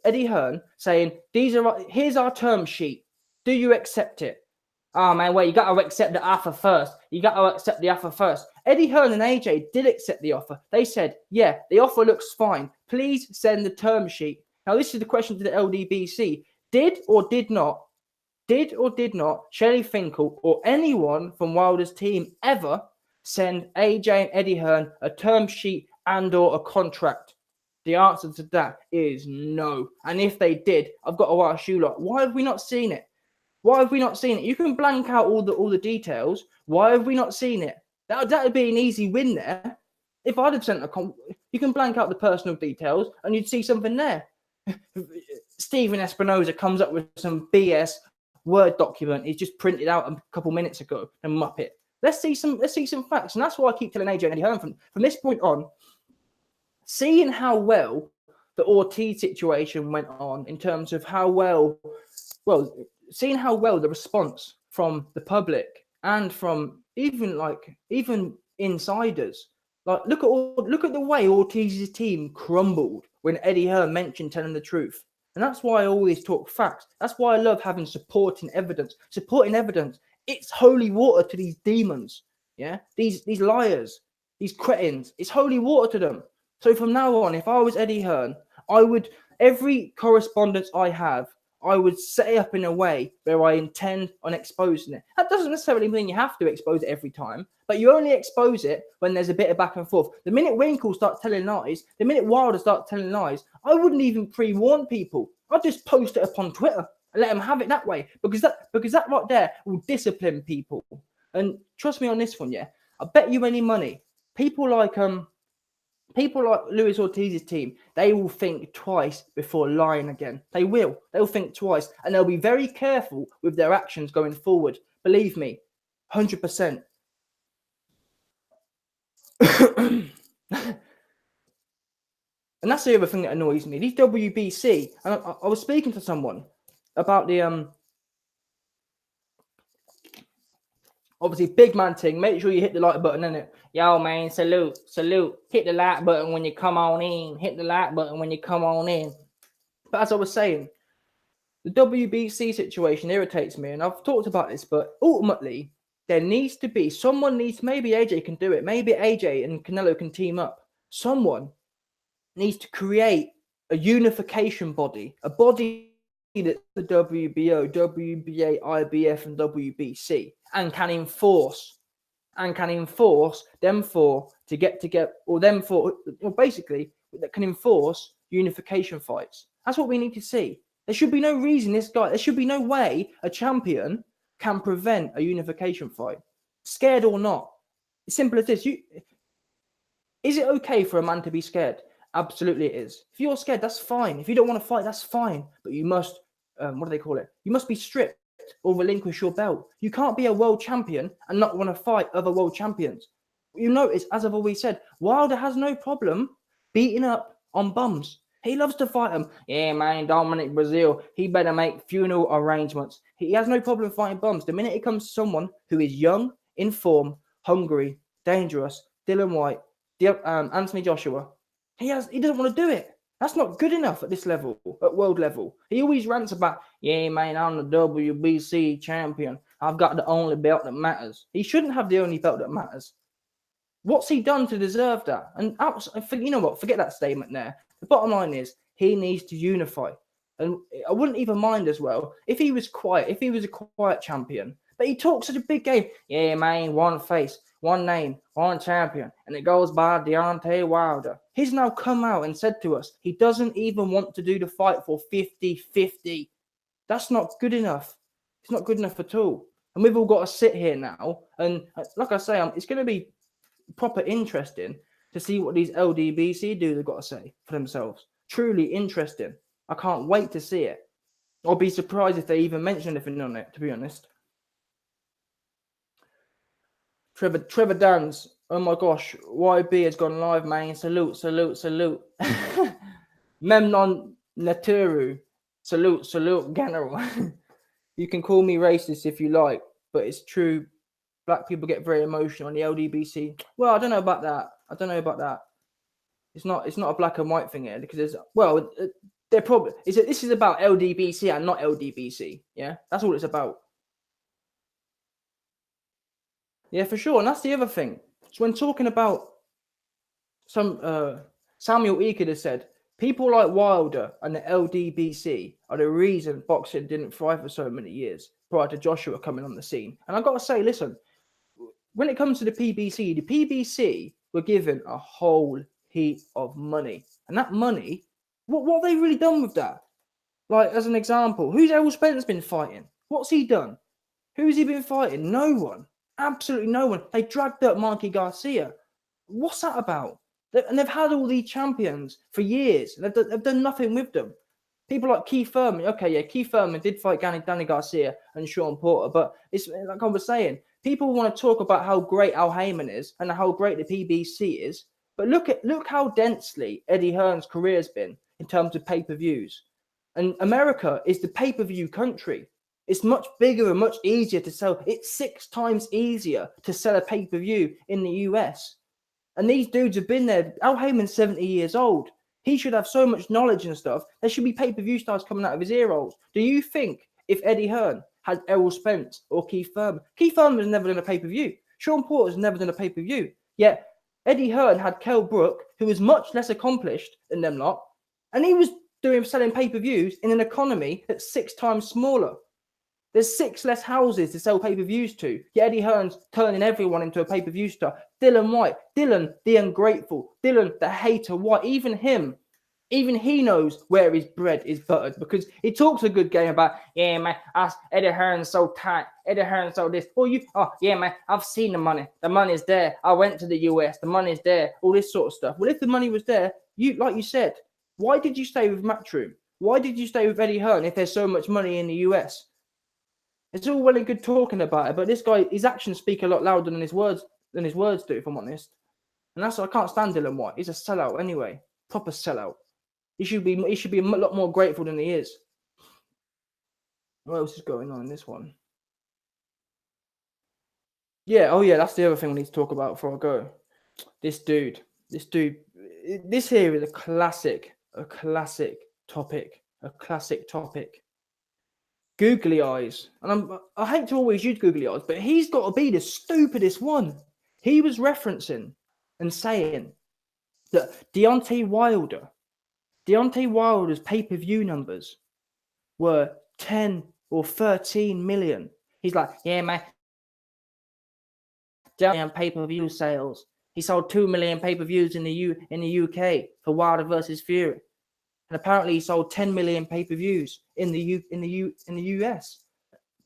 Eddie Hearn saying, here's our term sheet. Do you accept it? Oh man, well, you got to accept the offer first. You got to accept the offer first. Eddie Hearn and AJ did accept the offer. They said, yeah, the offer looks fine. Please send the term sheet. Now, this is the question to the LDBC. Did or did not Shelley Finkel or anyone from Wilder's team ever send AJ and Eddie Hearn a term sheet and or a contract? The answer to that is no. And if they did, I've got to ask you lot, why have we not seen it? Why have we not seen it? You can blank out all the details. Why have we not seen it? That would be an easy win there. If I'd have sent you can blank out the personal details and you'd see something there. Stephen Espinoza comes up with some BS Word document he's just printed out a couple minutes ago and muppet. Let's see some facts. And that's why I keep telling AJ and Eddie Hearn from this point on, seeing how well the Ortiz situation went on in terms of seeing how well the response from the public and from even insiders, like look at the way Ortiz's team crumbled when Eddie Hearn mentioned telling the truth. And that's why I always talk facts. That's why I love having supporting evidence. Supporting evidence, it's holy water to these demons. Yeah, these liars, these cretins. It's holy water to them. So from now on, if I was Eddie Hearn, I would, every correspondence I have, I would set it up in a way where I intend on exposing it. That doesn't necessarily mean you have to expose it every time, but you only expose it when there's a bit of back and forth. The minute Winkle starts telling lies, the minute Wilder starts telling lies, I wouldn't even pre-warn people. I'd just post it up on Twitter and let them have it that way, because that right there will discipline people. And trust me on this one, yeah. I bet you any money, people like Luis Ortiz's team, they will think twice before lying again. They will. They'll think twice, and they'll be very careful with their actions going forward. Believe me, 100%. And that's the other thing that annoys me. These WBC, and I was speaking to someone about the obviously big man thing. Make sure you hit the like button, innit? Yo, man, salute. Hit the like button when you come on in. Hit the like button when you come on in. But as I was saying, the WBC situation irritates me, and I've talked about this, but ultimately, there needs to be, maybe AJ can do it. Maybe AJ and Canelo can team up. Someone needs to create a unification body, a body that's the WBO, WBA, IBF, and WBC, and can enforce them four to get together, or them four, or basically that can enforce unification fights. That's what we need to see. There should be no reason there should be no way a champion can prevent a unification fight, scared or not. It's simple as this. Is it okay for a man to be scared? Absolutely it is. If you're scared, that's fine. If you don't want to fight, that's fine. But you must, what do they call it? You must be stripped or relinquish your belt. You can't be a world champion and not want to fight other world champions. You notice, as I've always said, Wilder has no problem beating up on bums. He loves to fight them. Yeah, man, Dominic Brazil, he better make funeral arrangements. He has no problem fighting bums. The minute it comes to someone who is young, in form, hungry, dangerous, Dylan White, Anthony Joshua, he doesn't want to do it. That's not good enough at this level, at world level. He always rants about, yeah, man, I'm the WBC champion. I've got the only belt that matters. He shouldn't have the only belt that matters. What's he done to deserve that? And you know what? Forget that statement there. The bottom line is he needs to unify. And I wouldn't even mind as well if he was quiet, if he was a quiet champion. But he talks such a big game. Yeah, man, one face, one name, one champion. And it goes by Deontay Wilder. He's now come out and said to us he doesn't even want to do the fight for 50-50. That's not good enough. It's not good enough at all. And we've all got to sit here now. And like I say, it's going to be proper interesting to see what these LDBC dudes have got to say for themselves. Truly interesting. I can't wait to see it. I'll be surprised if they even mention anything on it, to be honest. Trevor Dance, oh my gosh, YB has gone live, man. Salute. Memnon Naturu, salute, General. You can call me racist if you like, but it's true. Black people get very emotional on the LDBC. Well, I don't know about that. It's not a black and white thing here because they're probably this is about LDBC and not LDBC. Yeah, that's all it's about. Yeah, for sure. And that's the other thing. So when talking about some Samuel Eakard has said, people like Wilder and the LDBC are the reason boxing didn't thrive for so many years prior to Joshua coming on the scene. And I've got to say, listen, when it comes to the PBC were given a whole heap of money. And that money, what have they really done with that? Like, as an example, who's Errol Spence been fighting? What's he done? Who's he been fighting? No one. Absolutely no one. They dragged up Mikey Garcia. What's that about? And they've had all these champions for years. And they've done nothing with them. People like Keith Thurman. Okay, yeah, Keith Thurman did fight Danny Garcia and Sean Porter. But it's like I was saying, people want to talk about how great Al Heyman is and how great the PBC is. But look how densely Eddie Hearn's career has been in terms of pay-per-views. And America is the pay-per-view country. It's much bigger and much easier to sell. It's 6 times easier to sell a pay-per-view in the US. And these dudes have been there. Al Heyman's 70 years old. He should have so much knowledge and stuff. There should be pay-per-view stars coming out of his ear holes. Do you think if Eddie Hearn had Errol Spence or Keith Thurman has never done a pay-per-view. Sean Porter's never done a pay-per-view. Yet Eddie Hearn had Kell Brook, who was much less accomplished than them lot. And he was selling pay-per-views in an economy that's 6 times smaller. There's 6 less houses to sell pay-per-views to. Yet Eddie Hearn's turning everyone into a pay-per-view star. Dylan White, Dylan the ungrateful, Dylan the hater White, even he knows where his bread is buttered because he talks a good game about, yeah, man, Eddie Hearn's so tight, Eddie Hearn's so this. Yeah, man, I've seen the money. The money's there. I went to the US. The money's there. All this sort of stuff. Well, if the money was there, like you said, why did you stay with Matchroom? Why did you stay with Eddie Hearn if there's so much money in the US? It's all well and good talking about it, but this guy, his actions speak a lot louder than his words do, if I'm honest. And that's why I can't stand Dylan White. He's a sellout anyway. Proper sellout. He should be a lot more grateful than he is. What else is going on in this one? Yeah, that's the other thing we need to talk about before I go. This dude. This here is a classic topic. Googly eyes. And I hate to always use googly eyes, but he's got to be the stupidest one. He was referencing and saying that Deontay Wilder's pay-per-view numbers were 10 or 13 million. He's like, yeah, man, pay-per-view sales. He sold 2 million pay-per-views in the UK for Wilder versus Fury. and apparently he sold 10 million pay-per-views in the US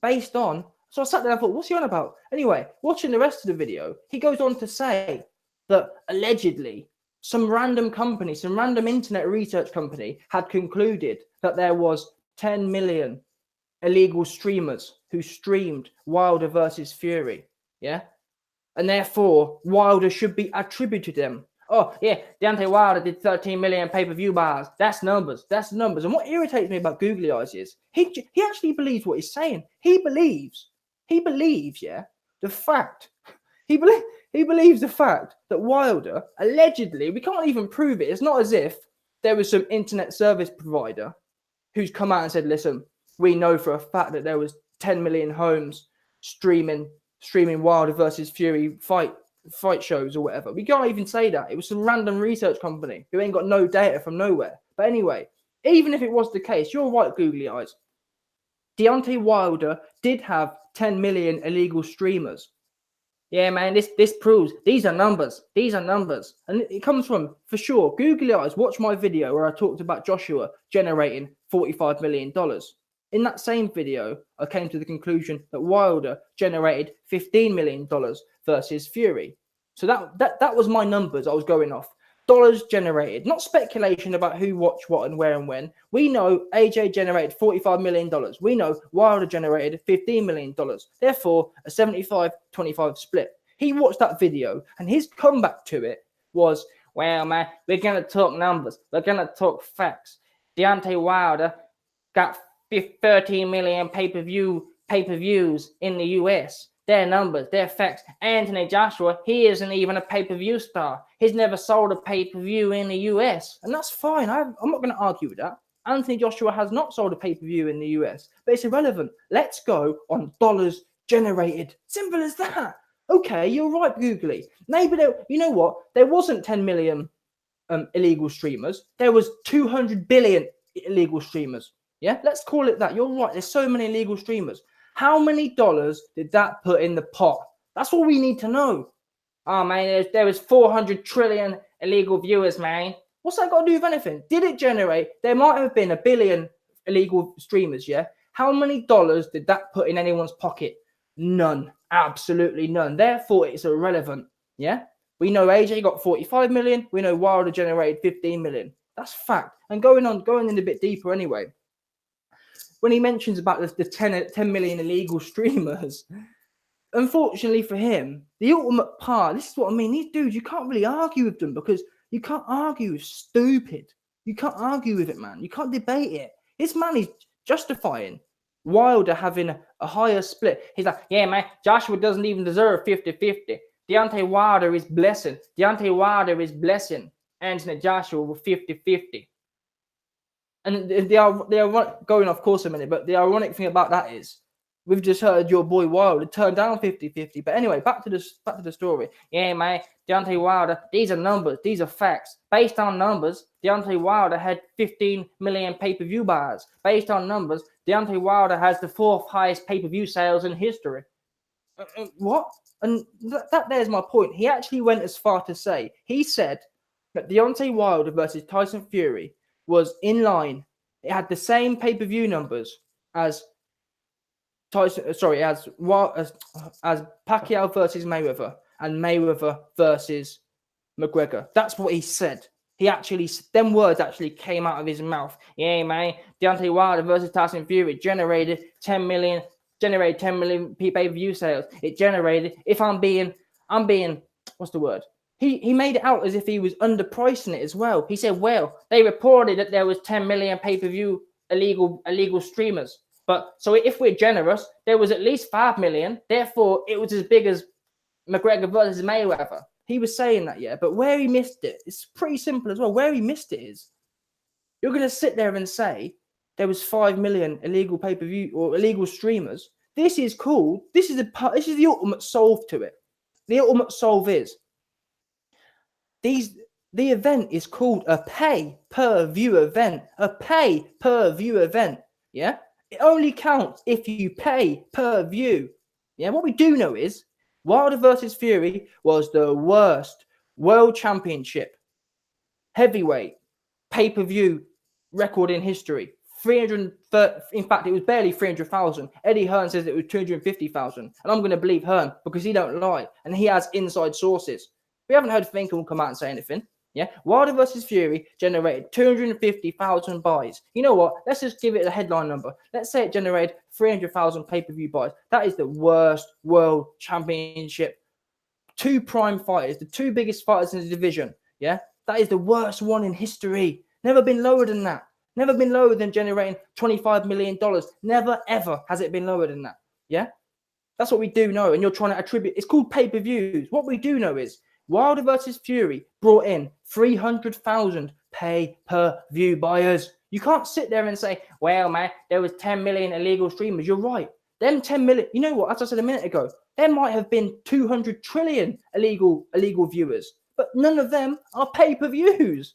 based on. So I sat there and thought, what's he on about? Anyway, watching the rest of the video, he goes on to say that allegedly some random company, some random internet research company had concluded that there was 10 million illegal streamers who streamed Wilder versus Fury. Yeah. And therefore, Wilder should be attributed to them. Oh, yeah, Deontay Wilder did 13 million pay-per-view buys. That's numbers. That's numbers. And what irritates me about Googly Eyes is he actually believes what he's saying. He believes, yeah, the fact. He believes the fact that Wilder, allegedly, we can't even prove it. It's not as if there was some internet service provider who's come out and said, listen, we know for a fact that there was 10 million homes streaming Wilder versus Fury fight shows or whatever. We can't even say that. It was some random research company who ain't got no data from nowhere. But anyway, even if it was the case, you're right, Googly Eyes. Deontay Wilder did have 10 million illegal streamers. Yeah, man, this proves these are numbers. These are numbers. And it comes from, for sure, Googly Eyes, watch my video where I talked about Joshua generating $45 million. In that same video, I came to the conclusion that Wilder generated $15 million versus Fury. So that was my numbers I was going off. Dollars generated, not speculation about who watched what and where and when. We know AJ generated $45 million. We know Wilder generated $15 million. Therefore, a 75-25 split. He watched that video and his comeback to it was, well, man, we're going to talk numbers. We're going to talk facts. Deontay Wilder got 13 million pay-per-views in the US. Their numbers, their facts. Anthony Joshua, he isn't even a pay-per-view star. He's never sold a pay-per-view in the US. And that's fine. I'm not going to argue with that. Anthony Joshua has not sold a pay-per-view in the US. But it's irrelevant. Let's go on dollars generated. Simple as that. Okay, you're right, Googly. Maybe you know what? There wasn't 10 million illegal streamers. There was 200 billion illegal streamers. Yeah, let's call it that. You're right. There's so many illegal streamers. How many dollars did that put in the pot? That's all we need to know. Oh, man, there was 400 trillion illegal viewers, man. What's that got to do with anything? Did it generate? There might have been 1 billion illegal streamers, yeah? How many dollars did that put in anyone's pocket? None. Absolutely none. Therefore, it's irrelevant, yeah? We know AJ got 45 million. We know Wilder generated 15 million. That's fact. And going in a bit deeper anyway. When he mentions about the 10 million illegal streamers, unfortunately for him, the ultimate part, this is what I mean, these dudes, you can't really argue with them because you can't argue with stupid. You can't argue with it, man. You can't debate it. This man is justifying Wilder having a higher split. He's like, yeah, man, Joshua doesn't even deserve 50-50. Deontay Wilder is blessing. Deontay Wilder is blessing Anthony Joshua with 50-50. And they are going off course a minute, but the ironic thing about that is we've just heard your boy Wilder turn down 50-50. But anyway, back to the story. Yeah, man, Deontay Wilder, these are numbers, these are facts. Based on numbers, Deontay Wilder had 15 million pay-per-view buys. Based on numbers, Deontay Wilder has the 4th highest pay-per-view sales in history. What? And there's my point. He actually went as far to say, he said that Deontay Wilder versus Tyson Fury was in line. It had the same pay-per-view numbers as Tyson. Sorry, as Pacquiao versus Mayweather and Mayweather versus McGregor. That's what he said. He actually, them words actually came out of his mouth. Yeah, man. Deontay Wilder versus Tyson Fury generated 10 million pay-per-view sales. It generated. If I'm being, what's the word? He made it out as if he was underpricing it as well. He said, well, they reported that there was 10 million pay-per-view illegal streamers. But so if we're generous, there was at least 5 million. Therefore, it was as big as McGregor versus Mayweather. He was saying that, yeah. But where he missed it, it's pretty simple as well. Where he missed it is, you're going to sit there and say there was 5 million illegal pay-per-view or illegal streamers. This is cool. This is the ultimate solve to it. The ultimate solve is, the event is called a pay-per-view event. A pay-per-view event. Yeah? It only counts if you pay per view. Yeah? What we do know is Wilder versus Fury was the worst world championship heavyweight pay-per-view record in history. 330, in fact, it was barely 300,000. Eddie Hearn says it was 250,000. And I'm going to believe Hearn because he don't lie. And he has inside sources. We haven't heard Finkel come out and say anything. Yeah, Wilder versus Fury generated 250,000 buys. You know what? Let's just give it a headline number. Let's say it generated 300,000 pay-per-view buys. That is the worst world championship. Two prime fighters, the two biggest fighters in the division. Yeah, that is the worst one in history. Never been lower than that. Never been lower than generating $25 million. Never, ever has it been lower than that. Yeah, that's what we do know. And you're trying to attribute. It's called pay-per-views. What we do know is Wilder versus Fury brought in 300,000 pay-per-view buyers. You can't sit there and say, well, man, there was 10 million illegal streamers. You're right. Them 10 million, you know what, as I said a minute ago, there might have been 200 trillion illegal viewers, but none of them are pay-per-views.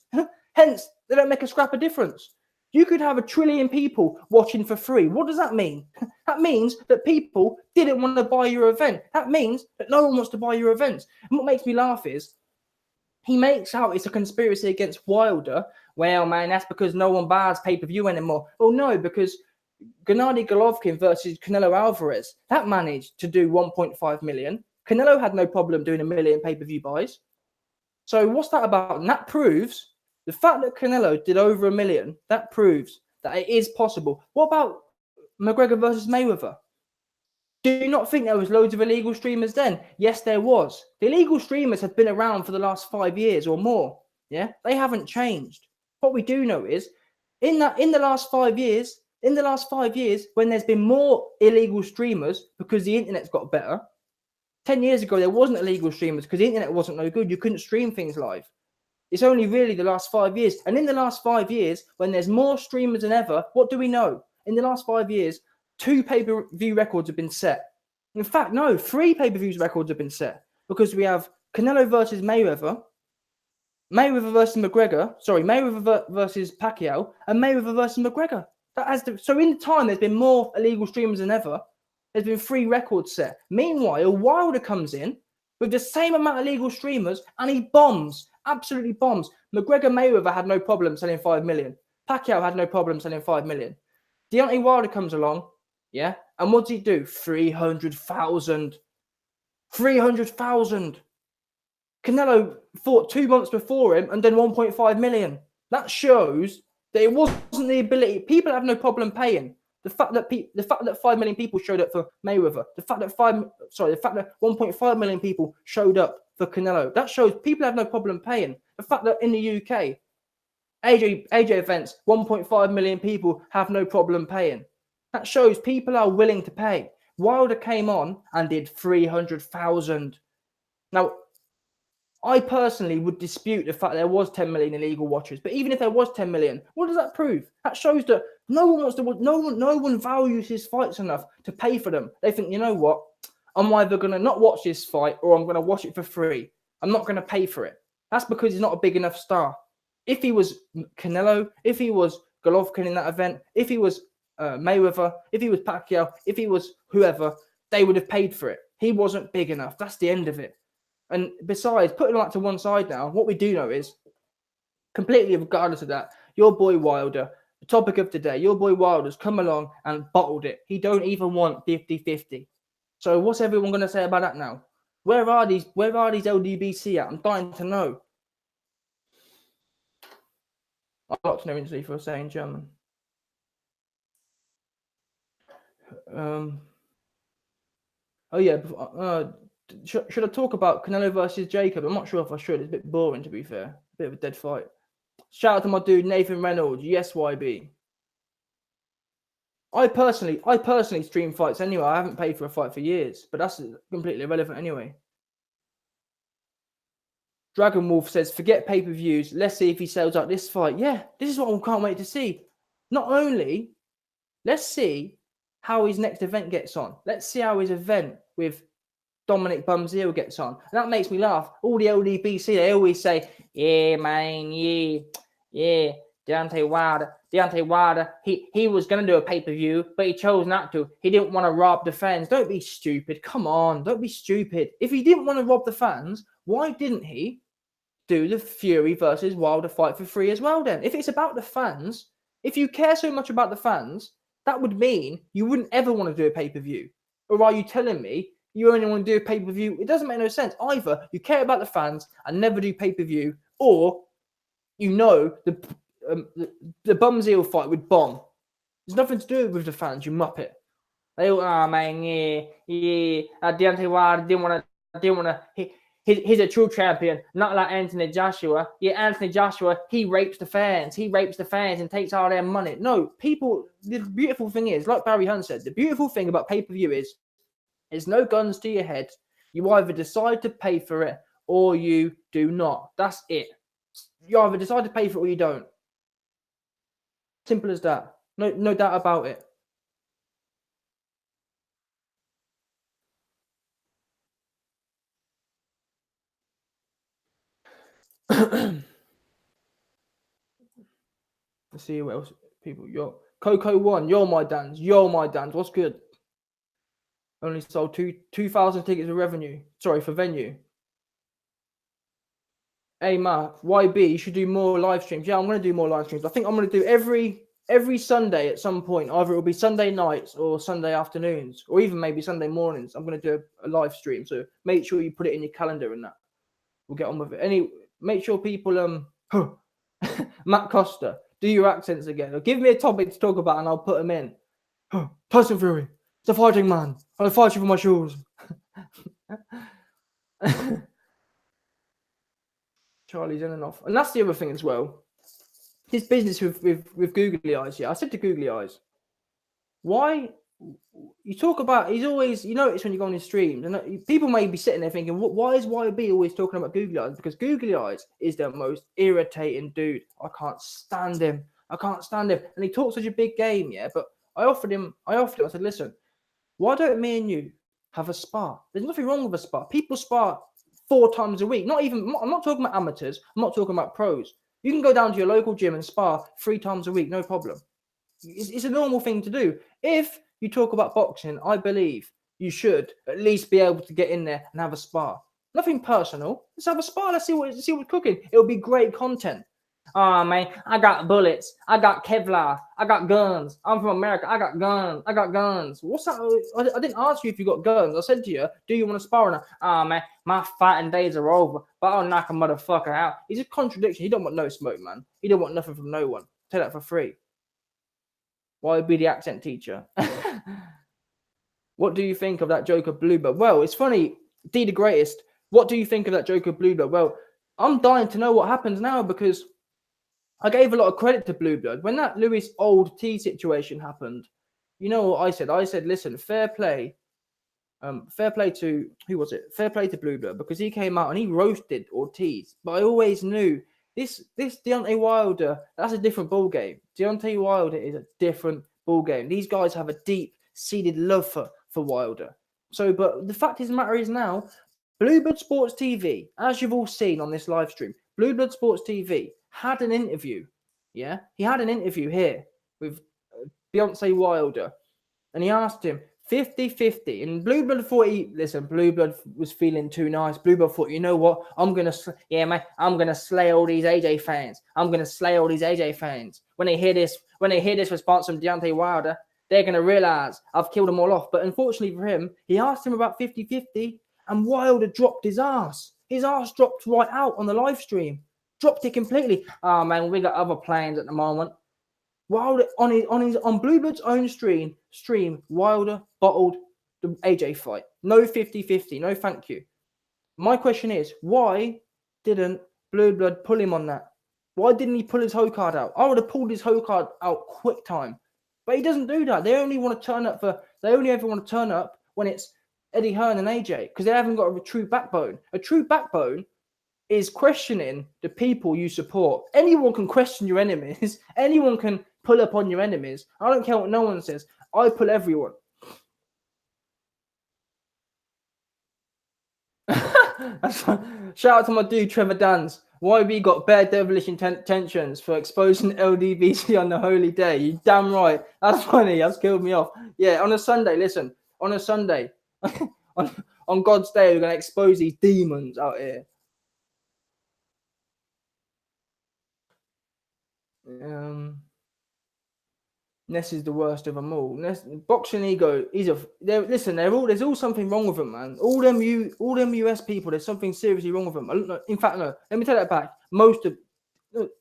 Hence, they don't make a scrap of difference. You could have 1 trillion people watching for free. What does that mean? That means that people didn't want to buy your event. That means that no one wants to buy your events. And what makes me laugh is he makes out it's a conspiracy against Wilder. Well, man, that's because no one buys pay-per-view anymore. Well, no, because Gennady Golovkin versus Canelo Alvarez, that managed to do 1.5 million. Canelo had no problem doing 1 million pay-per-view buys. So what's that about? And that proves the fact that Canelo did over 1 million, that proves that it is possible. What about McGregor versus Mayweather? Do you not think there was loads of illegal streamers then? Yes, there was. The illegal streamers have been around for the last 5 years or more. Yeah, they haven't changed. What we do know is in the last 5 years, when there's been more illegal streamers because the internet's got better. 10 years ago, there wasn't illegal streamers because the internet wasn't no good. You couldn't stream things live. It's only really the last 5 years. And in the last 5 years, when there's more streamers than ever, what do we know? In the last 5 years, 2 pay-per-view records have been set. In fact, no, 3 pay-per-view records have been set because we have Canelo versus Mayweather, Mayweather versus McGregor, Mayweather versus Pacquiao, and Mayweather versus McGregor. So in the time, there's been more illegal streamers than ever. There's been 3 records set. Meanwhile, Wilder comes in with the same amount of legal streamers and he bombs, absolutely bombs. McGregor Mayweather had no problem selling 5 million. Pacquiao had no problem selling 5 million. Deontay Wilder comes along, yeah, and what does he do? 300,000. 300,000. Canelo fought 2 months before him and done 1.5 million. That shows that it wasn't the ability. People have no problem paying. The fact that 5 million people showed up for Mayweather, the fact that 1.5 million people showed up for Canelo, that shows people have no problem paying. The fact that in the UK, AJ events, 1.5 million people have no problem paying. That shows people are willing to pay. Wilder came on and did 300,000. Now, I personally would dispute the fact there was 10 million illegal watchers. But even if there was 10 million, what does that prove? That shows that no one values his fights enough to pay for them. They think, you know what? I'm either going to not watch this fight or I'm going to watch it for free. I'm not going to pay for it. That's because he's not a big enough star. If he was Canelo, if he was Golovkin in that event, if he was Mayweather, if he was Pacquiao, if he was whoever, they would have paid for it. He wasn't big enough. That's the end of it. And besides, putting that to one side now, what we do know is, completely regardless of that, your boy Wilder, the topic of today, your boy Wilder's come along and bottled it. He don't even want 50-50. So what's everyone going to say about that now? Where are these LDBC at? I'm dying to know. I'd like to know instantly for saying German. Oh yeah, should I talk about Canelo versus Jacob? I'm not sure if I should. It's a bit boring, to be fair. A bit of a dead fight. Shout out to my dude Nathan Reynolds. Yes, YB. I personally stream fights anyway. I haven't paid for a fight for years, but that's completely irrelevant anyway. Dragon Wolf says, forget pay-per-views. Let's see if he sells out this fight. Yeah, this is what I can't wait to see. Not only, let's see how his next event gets on. Let's see how his event with Dominic Bumzeel gets on. And that makes me laugh. All the LDBC, they always say, yeah, man, yeah, Deontay Wilder, he was going to do a pay-per-view, but he chose not to. He didn't want to rob the fans. Don't be stupid. Come on, don't be stupid. If he didn't want to rob the fans, why didn't he do the Fury versus Wilder fight for free as well then? If it's about the fans, If you care so much about the fans, that would mean you wouldn't ever want to do a pay-per-view. Or are you telling me you only want to do a pay-per-view? It doesn't make no sense. Either you care about the fans and never do pay-per-view, or you know the Bumseel fight would bomb. There's nothing to do with the fans, you muppet. They all, oh man, yeah. Deontay Wilder didn't want to. He's a true champion, not like Anthony Joshua. Yeah, Anthony Joshua, he rapes the fans. He rapes the fans and takes all their money. No, people, the beautiful thing is, like Barry Hunt said, the beautiful thing about pay-per-view is there's no guns to your head. You either decide to pay for it or you do not. That's it. You either decide to pay for it or you don't. Simple as that. No doubt about it. Let's see what else people. Coco One, you're my Dans. What's good? Only sold 2,000 tickets of revenue. Sorry, for venue. Hey Matt, YB, you should do more live streams. Yeah, I'm going to do more live streams. I think I'm going to do every Sunday at some point. Either it will be Sunday nights or Sunday afternoons, or even maybe Sunday mornings. I'm going to do a live stream. So make sure you put it in your calendar and that. We'll get on with it. Make sure people Matt Costa, do your accents again. Or give me a topic to talk about and I'll put them in. Tyson Fury, it's a fighting man. I'll fight you for my shoes. Charlie's in and off. And that's the other thing as well. His business with Googly Eyes. Yeah, I said to Googly Eyes, why you talk about, he's always, you notice when you go on his streams, and people may be sitting there thinking, why is YB always talking about Googly Eyes? Because Googly Eyes is the most irritating dude. I can't stand him. And he talks such a big game, yeah. But I offered him, I said, listen, why don't me and you have a spar? There's nothing wrong with a spar. People spar 4 times a week. I'm not talking about amateurs. I'm not talking about pros. You can go down to your local gym and spar 3 times a week, no problem. It's a normal thing to do. If you talk about boxing, I believe you should at least be able to get in there and have a spar. Nothing personal. Let's have a spar. Let's see what's cooking. It'll be great content. Oh man, I got bullets. I got Kevlar. I got guns. I'm from America. I got guns. What's that? I didn't ask you if you got guns. I said to you, do you want to spar or not? Oh man, my fighting days are over, but I'll knock a motherfucker out. He's a contradiction. He don't want no smoke, man. He don't want nothing from no one. Take that for free. Why be the accent teacher? What do you think of that Joker Bluebird? Well, it's funny. D the greatest. What do you think of that Joker Bluebird? Well, I'm dying to know what happens now because I gave a lot of credit to Blueblood. When that Lewis Old T situation happened, you know what I said? I said, listen, fair play. Fair play to, who was it? Fair play to Blueblood because he came out and he roasted Ortiz. But I always knew this Deontay Wilder, that's a different ball game. Deontay Wilder is a different ball game. These guys have a deep-seated love for Wilder. So, but the fact of the matter is now, Blueblood Sports TV, as you've all seen on this live stream, Blueblood Sports TV had an interview. Yeah, he had an interview here with Deontay Wilder, and he asked him 50-50. And Blueblood thought Blueblood was feeling too nice. Blueblood thought, you know what? I'm gonna slay all these AJ fans. When they hear this response from Deontay Wilder, they're gonna realize I've killed them all off. But unfortunately for him, he asked him about 50-50, and Wilder dropped his ass. His ass dropped right out on the live stream. Dropped it completely. Oh man, we got other plans at the moment. Wilder on Blueblood's own stream, Wilder bottled the AJ fight. No 50-50. No, thank you. My question is, why didn't Blueblood pull him on that? Why didn't he pull his hoe card out? I would have pulled his hoe card out quick time. But he doesn't do that. They only want to turn up when it's Eddie Hearn and AJ because they haven't got a true backbone. A true backbone is questioning the people you support. Anyone can question your enemies. Anyone can pull up on your enemies. I don't care what no one says. I pull everyone. Shout out to my dude Trevor Dans. YB got bare devilish intentions for exposing LDBC on the holy day. You damn right. That's funny. That's killed me off. Yeah, on a Sunday, listen. On a Sunday, on God's day, we're going to expose these demons out here. Ness is the worst of them all. Boxing ego. There's all something wrong with them, man. All them US people. There's something seriously wrong with them. In fact, no. Let me take that back.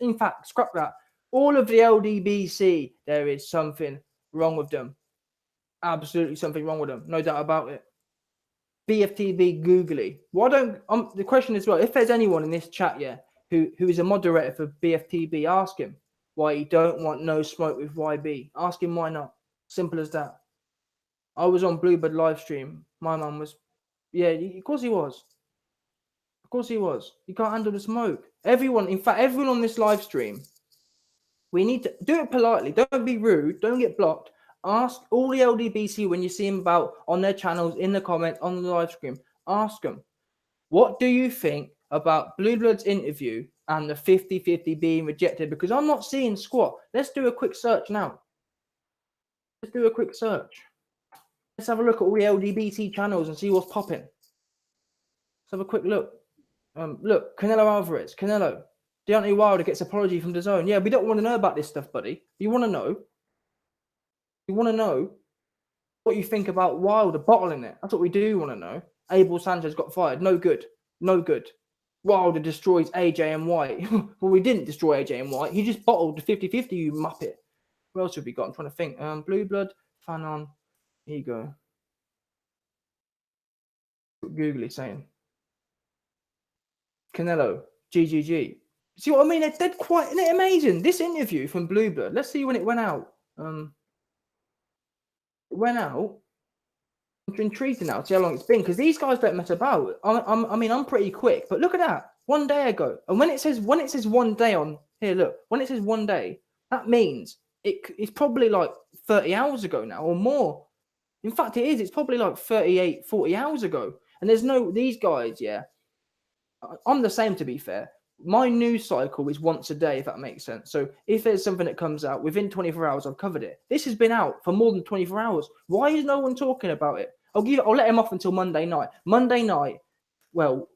In fact, scrap that. All of the LDBC, there is something wrong with them. Absolutely something wrong with them. No doubt about it. BFTB googly. Why don't the question is, well, if there's anyone in this chat, yeah, who is a moderator for BFTB, ask him why he don't want no smoke with YB. Ask him why not. Simple as that. I was on Bluebird Livestream. My mum was, yeah, of course he was. Of course he was. You can't handle the smoke. Everyone on this live stream, we need to do it politely. Don't be rude. Don't get blocked. Ask all the LDBC when you see them about on their channels, in the comments, on the live stream. Ask them, what do you think about Blueblood's interview and the 50-50 being rejected? Because I'm not seeing squat. Let's do a quick search now. Let's do a quick search. Let's have a look at all the LDBC channels and see what's popping. Let's have a quick look. Look, Canelo Alvarez. Canelo. Deontay Wilder gets apology from DAZN. Yeah, we don't want to know about this stuff, buddy. You want to know? You want to know what you think about Wilder bottling it. That's what we do want to know. Abel Sanchez got fired. No good. No good. Wilder destroys AJ and White. Well, we didn't destroy AJ and White. He just bottled the 50-50, you muppet. What else have we got? I'm trying to think. Blue Blood, Fanon. Here you go. Googly saying. Canelo, GGG. See what I mean? They're quite, isn't it amazing? This interview from Blue Blood. Let's see when it went out. It went out. I'm intrigued now to see how long it's been, because these guys don't mess about. I mean, I'm pretty quick, but look at that. 1 day ago. And when it says 1 day on here, look, when it says 1 day, that means it's probably like 30 hours ago now or more. In fact, it is. It's probably like 38, 40 hours ago. And there's these guys, yeah. I'm the same, to be fair. My news cycle is once a day, if that makes sense. So if there's something that comes out within 24 hours, I've covered it. This has been out for more than 24 hours. Why is no one talking about it? I'll let him off until Monday night. Monday night, I'll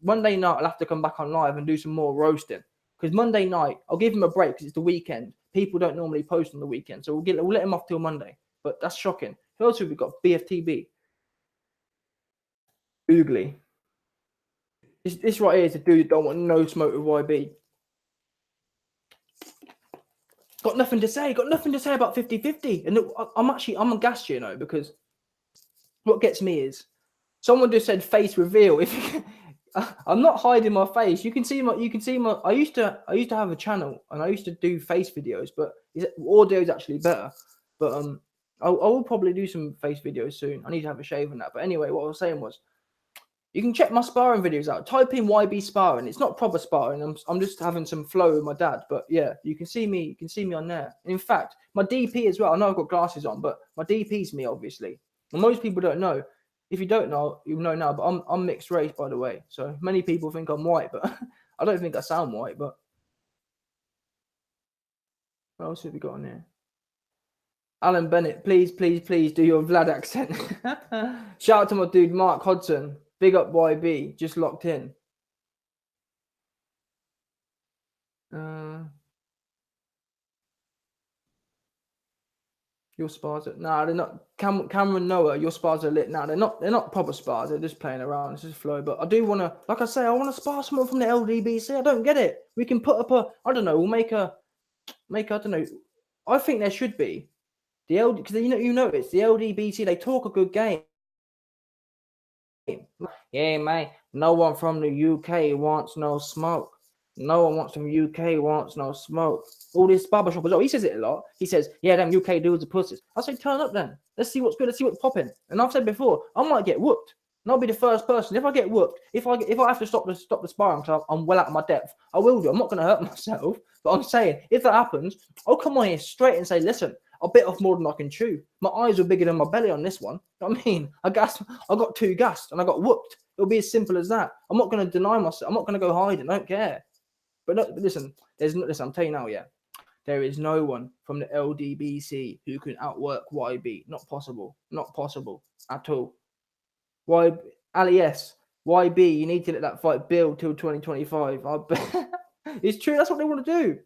have to come back on live and do some more roasting. Because Monday night, I'll give him a break because it's the weekend. People don't normally post on the weekend. So we'll let him off till Monday. But that's shocking. Who else have we got? BFTB. Oogly. This right here is a dude that don't want no smoke with YB. Got nothing to say. Got nothing to say about 50-50. And I'm aghast, you know, because what gets me is someone just said face reveal. I'm not hiding my face. You can see my. I used to have a channel and I used to do face videos, but audio is actually better. But I will probably do some face videos soon. I need to have a shave on that. But anyway, what I was saying was, you can check my sparring videos out. Type in YB sparring. It's not proper sparring. I'm just having some flow with my dad. But yeah, you can see me. You can see me on there. And in fact, my DP as well. I know I've got glasses on, but my DP's me, obviously. And most people don't know. If you don't know, you know now. But I'm mixed race, by the way. So many people think I'm white, but I don't think I sound white. But what else have we got on here? Alan Bennett, please do your Vlad accent. Shout out to my dude Mark Hodson. Big up YB, just locked in. Your spars are they're not. Cameron Noah, your spars are lit. They're not proper spars. They're just playing around. It's just flow. But I do want to, like I say, I want to spar someone from the LDBC. I don't get it. We can put up I don't know. We'll make I don't know. I think there should be the because you know it's the LDBC. They talk a good game. Yeah, man. No one from the UK wants no smoke. No one wants from the UK wants no smoke. All this barbershop as well. He says it a lot. He says, yeah, them UK dudes are pussies. I say, turn up then. Let's see what's good. Let's see what's popping. And I've said before, I might get whooped. And I'll be the first person. If I get whooped, if I have to stop the sparring because I'm well out of my depth, I will do. I'm not going to hurt myself. But I'm saying, if that happens, I'll come on here straight and say, listen, I bit off more than I can chew. My eyes were bigger than my belly on this one. You know what I mean? I got too gassed and I got whooped. It'll be as simple as that. I'm not going to deny myself. I'm not going to go hide. I don't care. But listen, I'm telling you now, yeah. There is no one from the LDBC who can outwork YB. Not possible. Not possible at all. Alias, YB, you need to let that fight build till 2025. It's true. That's what they want to do.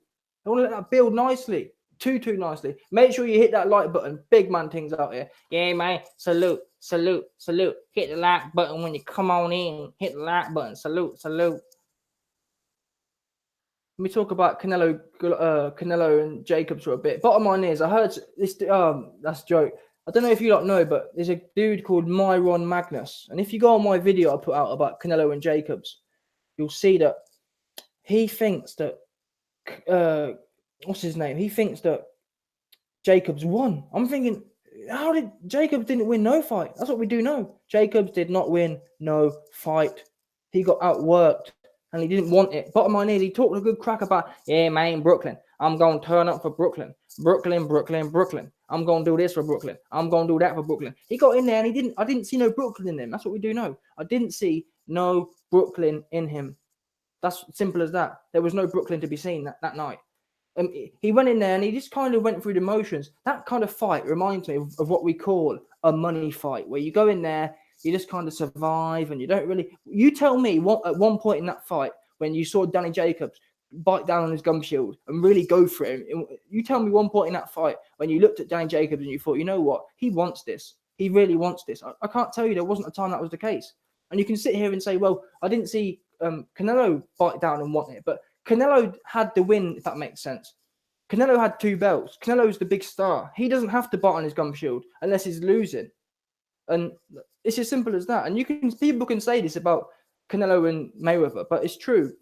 They want to let that build nicely. too nicely. Make sure you hit that like button. Big man things out here. Yeah, man. Salute. Hit the like button when you come on in. Hit the like button. Salute. Let me talk about Canelo and Jacobs for a bit. Bottom line is, I heard this. That's a joke. I don't know if you lot know, but there's a dude called Myron Magnus, and if you go on my video I put out about Canelo and Jacobs, you'll see that he thinks that what's his name? He thinks that Jacobs won. I'm thinking, how did Jacobs didn't win no fight? That's what we do know. Jacobs did not win no fight. He got outworked and he didn't want it. Bottom line is, he talked a good crack about, yeah, man, Brooklyn. I'm going to turn up for Brooklyn. Brooklyn. I'm going to do this for Brooklyn. I'm going to do that for Brooklyn. He got in there and I didn't see no Brooklyn in him. That's what we do know. I didn't see no Brooklyn in him. That's simple as that. There was no Brooklyn to be seen that night. He went in there and he just kind of went through the motions. That kind of fight reminds me of what we call a money fight, where you go in there, you just kind of survive and you don't really... You tell me at one point in that fight when you saw Danny Jacobs bite down on his gum shield and really go for him. You tell me one point in that fight when you looked at Danny Jacobs and you thought, you know what? He wants this. He really wants this. I can't tell you there wasn't a time that was the case. And you can sit here and say, well, I didn't see Canelo bite down and want it, but Canelo had the win, if that makes sense. Canelo had 2 belts. Canelo's the big star. He doesn't have to bite on his gum shield unless he's losing. And it's as simple as that. And people can say this about Canelo and Mayweather, but it's true.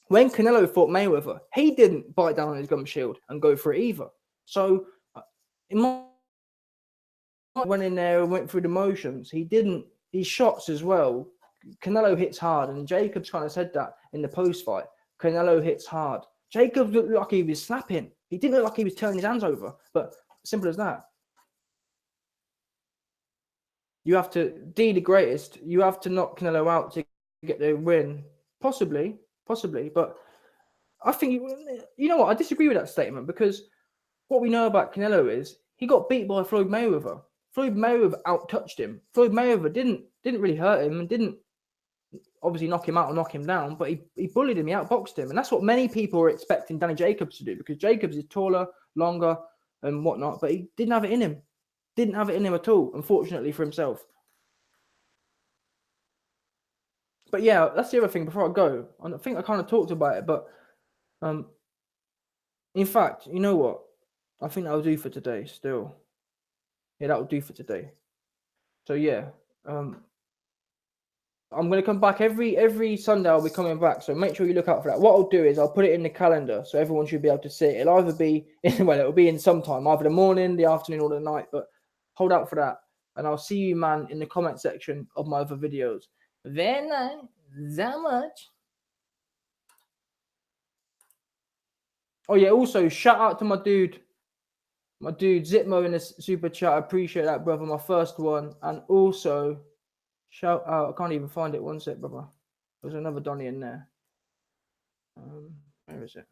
When Canelo fought Mayweather, he didn't bite down on his gum shield and go for it either. So went in there and went through the motions. He didn't. His shots as well. Canelo hits hard, and Jacobs kind of said that in the post fight. Canelo hits hard. Jacobs looked like he was slapping. He didn't look like he was turning his hands over. But simple as that. You have to be the greatest. You have to knock Canelo out to get the win. Possibly. But I think, you know what? I disagree with that statement, because what we know about Canelo is he got beat by Floyd Mayweather. Floyd Mayweather out-touched him. Floyd Mayweather didn't really hurt him and didn't obviously knock him out or knock him down, but he bullied him, he outboxed him. And that's what many people are expecting Danny Jacobs to do, because Jacobs is taller, longer, and whatnot, but he didn't have it in him. Didn't have it in him at all, unfortunately for himself. But yeah, that's the other thing before I go. I think I kind of talked about it, but in fact, you know what? I think that'll do for today still. Yeah, that'll do for today. So yeah, I'm going to come back every Sunday. I'll be coming back, so make sure you look out for that. What I'll do is I'll put it in the calendar so everyone should be able to see it. It'll either be it'll be in sometime, either the morning, the afternoon, or the night. But hold out for that, and I'll see you, man, in the comment section of my other videos. Very nice, that much. Oh yeah, also shout out to my dude Zitmo in the super chat. I appreciate that, brother. My first one, and also shout out. I can't even find it. One sec, brother. There's another Donny in there. Where is it?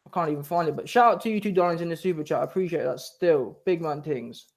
I can't even find it. But shout out to you two Donnies in the super chat. I appreciate that still. Big man things.